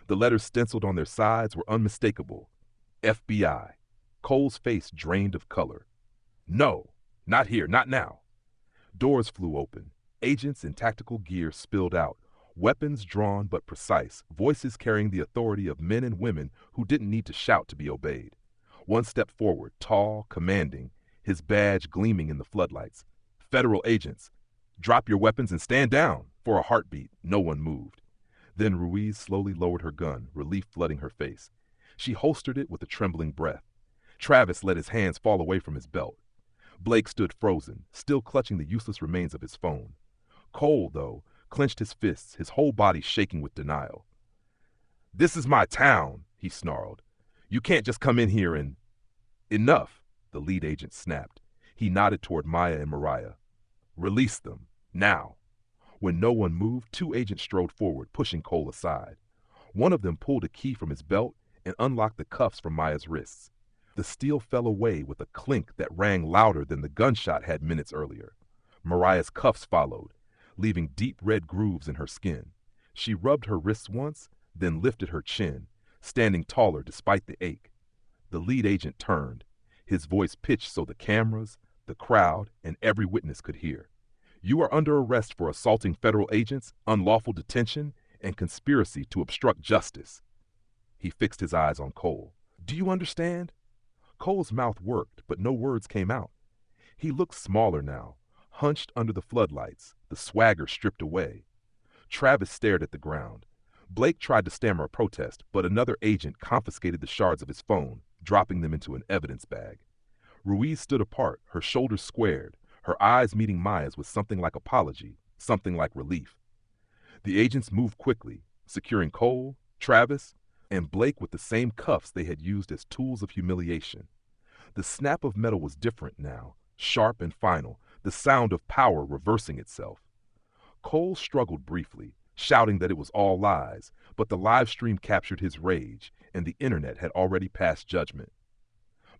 The letters stenciled on their sides were unmistakable. FBI. Cole's face drained of color. No, not here, not now. Doors flew open. Agents in tactical gear spilled out, weapons drawn but precise, voices carrying the authority of men and women who didn't need to shout to be obeyed. One stepped forward, tall, commanding, his badge gleaming in the floodlights. Federal agents. Drop your weapons and stand down. For a heartbeat, no one moved. Then Ruiz slowly lowered her gun, relief flooding her face. She holstered it with a trembling breath. Travis let his hands fall away from his belt. Blake stood frozen, still clutching the useless remains of his phone. Cole, though, clenched his fists, his whole body shaking with denial. This is my town, he snarled. You can't just come in here and... Enough, the lead agent snapped. He nodded toward Maya and Mariah. Release them, now. When no one moved, two agents strode forward, pushing Cole aside. One of them pulled a key from his belt and unlocked the cuffs from Maya's wrists. The steel fell away with a clink that rang louder than the gunshot had minutes earlier. Mariah's cuffs followed, leaving deep red grooves in her skin. She rubbed her wrists once, then lifted her chin, standing taller despite the ache. The lead agent turned, his voice pitched so the cameras, the crowd, and every witness could hear. You are under arrest for assaulting federal agents, unlawful detention, and conspiracy to obstruct justice. He fixed his eyes on Cole. Do you understand? Cole's mouth worked, but no words came out. He looked smaller now, hunched under the floodlights, the swagger stripped away. Travis stared at the ground. Blake tried to stammer a protest, but another agent confiscated the shards of his phone, dropping them into an evidence bag. Ruiz stood apart, her shoulders squared, her eyes meeting Maya's with something like apology, something like relief. The agents moved quickly, securing Cole, Travis, and Blake with the same cuffs they had used as tools of humiliation. The snap of metal was different now, sharp and final, the sound of power reversing itself. Cole struggled briefly, shouting that it was all lies, but the live stream captured his rage, and the internet had already passed judgment.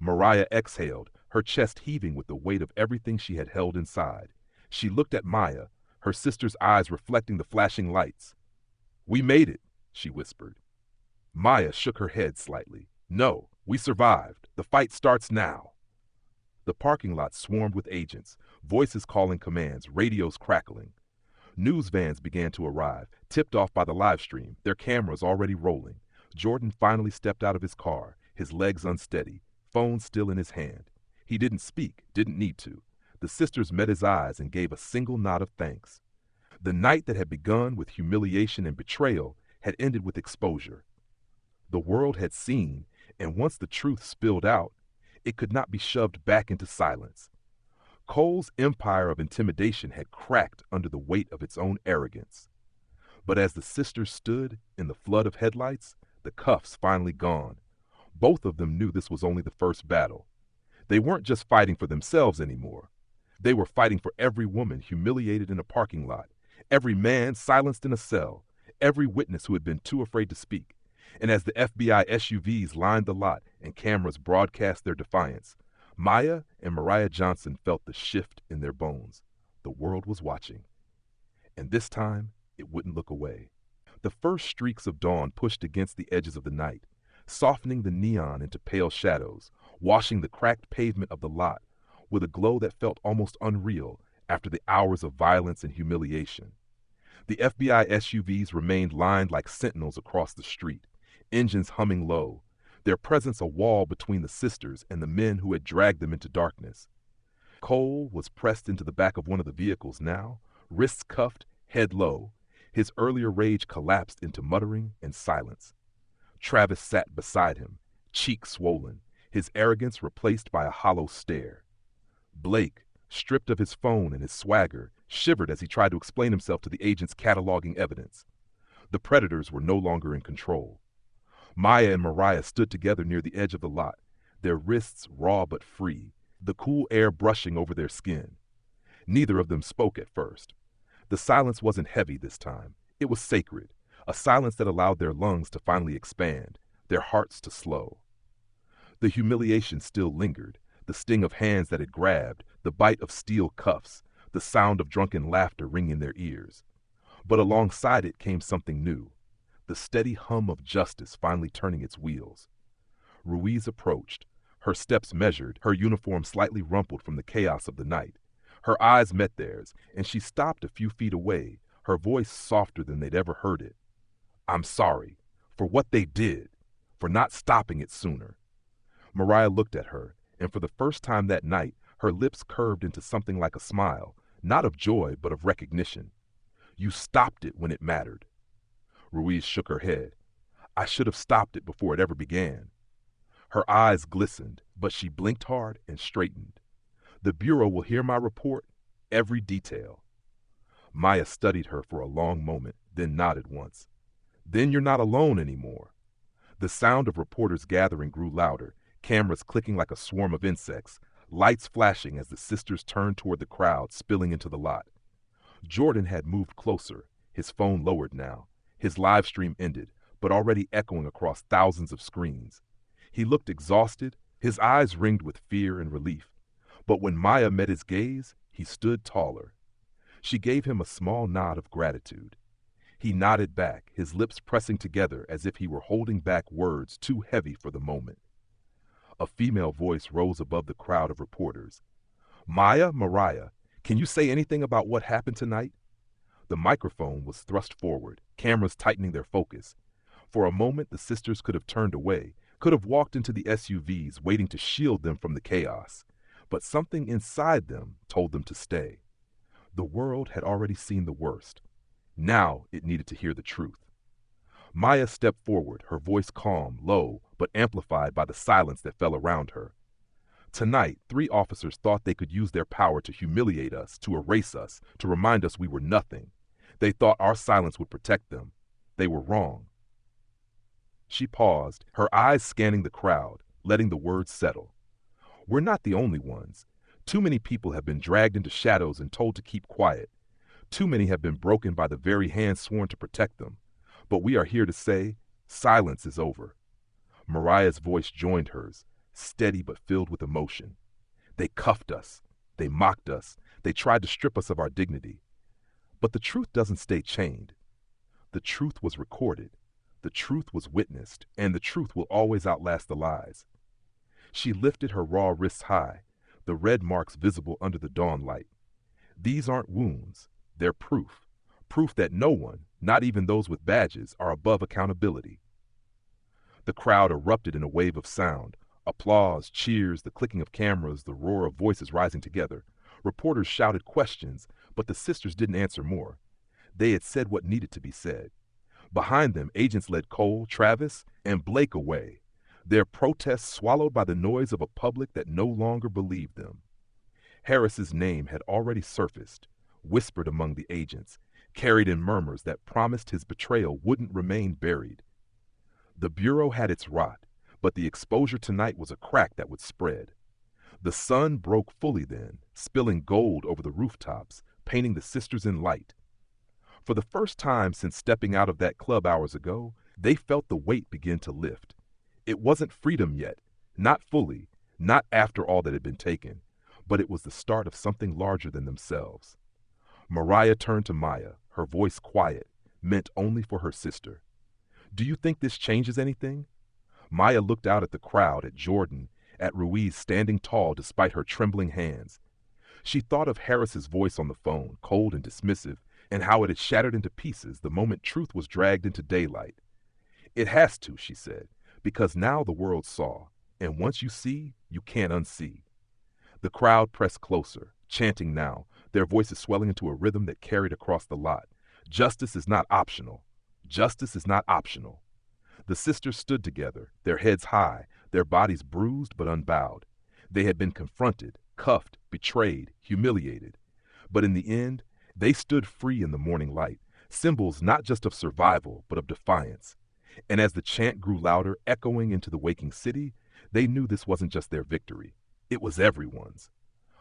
Mariah exhaled, her chest heaving with the weight of everything she had held inside. She looked at Maya, her sister's eyes reflecting the flashing lights. We made it, she whispered. Maya shook her head slightly. No, we survived. The fight starts now. The parking lot swarmed with agents, voices calling commands, radios crackling. News vans began to arrive, tipped off by the live stream, their cameras already rolling. Jordan finally stepped out of his car, his legs unsteady, phone still in his hand. He didn't speak, didn't need to. The sisters met his eyes and gave a single nod of thanks. The night that had begun with humiliation and betrayal had ended with exposure. The world had seen, and once the truth spilled out, it could not be shoved back into silence. Cole's empire of intimidation had cracked under the weight of its own arrogance. But as the sisters stood in the flood of headlights, the cuffs finally gone, both of them knew this was only the first battle. They weren't just fighting for themselves anymore. They were fighting for every woman humiliated in a parking lot, every man silenced in a cell, every witness who had been too afraid to speak. And as the FBI SUVs lined the lot and cameras broadcast their defiance, Maya and Mariah Johnson felt the shift in their bones. The world was watching. And this time, it wouldn't look away. The first streaks of dawn pushed against the edges of the night, softening the neon into pale shadows, washing the cracked pavement of the lot with a glow that felt almost unreal after the hours of violence and humiliation. The FBI SUVs remained lined like sentinels across the street, engines humming low, their presence a wall between the sisters and the men who had dragged them into darkness. Cole was pressed into the back of one of the vehicles now, wrists cuffed, head low. His earlier rage collapsed into muttering and silence. Travis sat beside him, cheeks swollen, his arrogance replaced by a hollow stare. Blake, stripped of his phone and his swagger, shivered as he tried to explain himself to the agents cataloging evidence. The predators were no longer in control. Maya and Mariah stood together near the edge of the lot, their wrists raw but free, the cool air brushing over their skin. Neither of them spoke at first. The silence wasn't heavy this time. It was sacred, a silence that allowed their lungs to finally expand, their hearts to slow. The humiliation still lingered, the sting of hands that had grabbed, the bite of steel cuffs, the sound of drunken laughter ringing their ears. But alongside it came something new, the steady hum of justice finally turning its wheels. Ruiz approached, her steps measured, her uniform slightly rumpled from the chaos of the night. Her eyes met theirs, and she stopped a few feet away, her voice softer than they'd ever heard it. "I'm sorry for what they did, for not stopping it sooner." Mariah looked at her, and for the first time that night, her lips curved into something like a smile, not of joy, but of recognition. "You stopped it when it mattered." Ruiz shook her head. "I should have stopped it before it ever began." Her eyes glistened, but she blinked hard and straightened. "The Bureau will hear my report, every detail." Maya studied her for a long moment, then nodded once. "Then you're not alone anymore." The sound of reporters gathering grew louder, cameras clicking like a swarm of insects, lights flashing as the sisters turned toward the crowd spilling into the lot. Jordan had moved closer, his phone lowered now. His live stream ended, but already echoing across thousands of screens. He looked exhausted, his eyes ringed with fear and relief. But when Maya met his gaze, he stood taller. She gave him a small nod of gratitude. He nodded back, his lips pressing together as if he were holding back words too heavy for the moment. A female voice rose above the crowd of reporters. "Maya, Mariah, can you say anything about what happened tonight?" The microphone was thrust forward, cameras tightening their focus. For a moment, the sisters could have turned away, could have walked into the SUVs, waiting to shield them from the chaos. But something inside them told them to stay. The world had already seen the worst. Now it needed to hear the truth. Maya stepped forward, her voice calm, low, but amplified by the silence that fell around her. "Tonight, 3 officers thought they could use their power to humiliate us, to erase us, to remind us we were nothing. They thought our silence would protect them. They were wrong." She paused, her eyes scanning the crowd, letting the words settle. "We're not the only ones. Too many people have been dragged into shadows and told to keep quiet. Too many have been broken by the very hands sworn to protect them. But we are here to say, silence is over." Mariah's voice joined hers, steady but filled with emotion. "They cuffed us. They mocked us. They tried to strip us of our dignity. But the truth doesn't stay chained. The truth was recorded. The truth was witnessed, and the truth will always outlast the lies." She lifted her raw wrists high, the red marks visible under the dawn light. "These aren't wounds. They're proof. Proof that no one, not even those with badges, are above accountability." The crowd erupted in a wave of sound. Applause, cheers, the clicking of cameras, the roar of voices rising together. Reporters shouted questions, but the sisters didn't answer more. They had said what needed to be said. Behind them, agents led Cole, Travis, and Blake away, their protests swallowed by the noise of a public that no longer believed them. Harris's name had already surfaced, whispered among the agents, carried in murmurs that promised his betrayal wouldn't remain buried. The Bureau had its rot, but the exposure tonight was a crack that would spread. The sun broke fully then, spilling gold over the rooftops, painting the sisters in light. For the first time since stepping out of that club hours ago, they felt the weight begin to lift. It wasn't freedom yet, not fully, not after all that had been taken, but it was the start of something larger than themselves. Mariah turned to Maya, her voice quiet, meant only for her sister. "Do you think this changes anything?" Maya looked out at the crowd, at Jordan, at Ruiz standing tall despite her trembling hands. She thought of Harris's voice on the phone, cold and dismissive, and how it had shattered into pieces the moment truth was dragged into daylight. "It has to," she said, "because now the world saw, and once you see, you can't unsee." The crowd pressed closer, chanting now, their voices swelling into a rhythm that carried across the lot. "Justice is not optional. Justice is not optional." The sisters stood together, their heads high, their bodies bruised but unbowed. They had been confronted, cuffed, betrayed, humiliated. But in the end, they stood free in the morning light, symbols not just of survival, but of defiance. And as the chant grew louder, echoing into the waking city, they knew this wasn't just their victory. It was everyone's.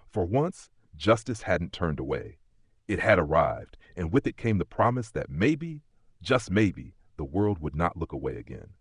For once, justice hadn't turned away. It had arrived, and with it came the promise that maybe, just maybe, the world would not look away again.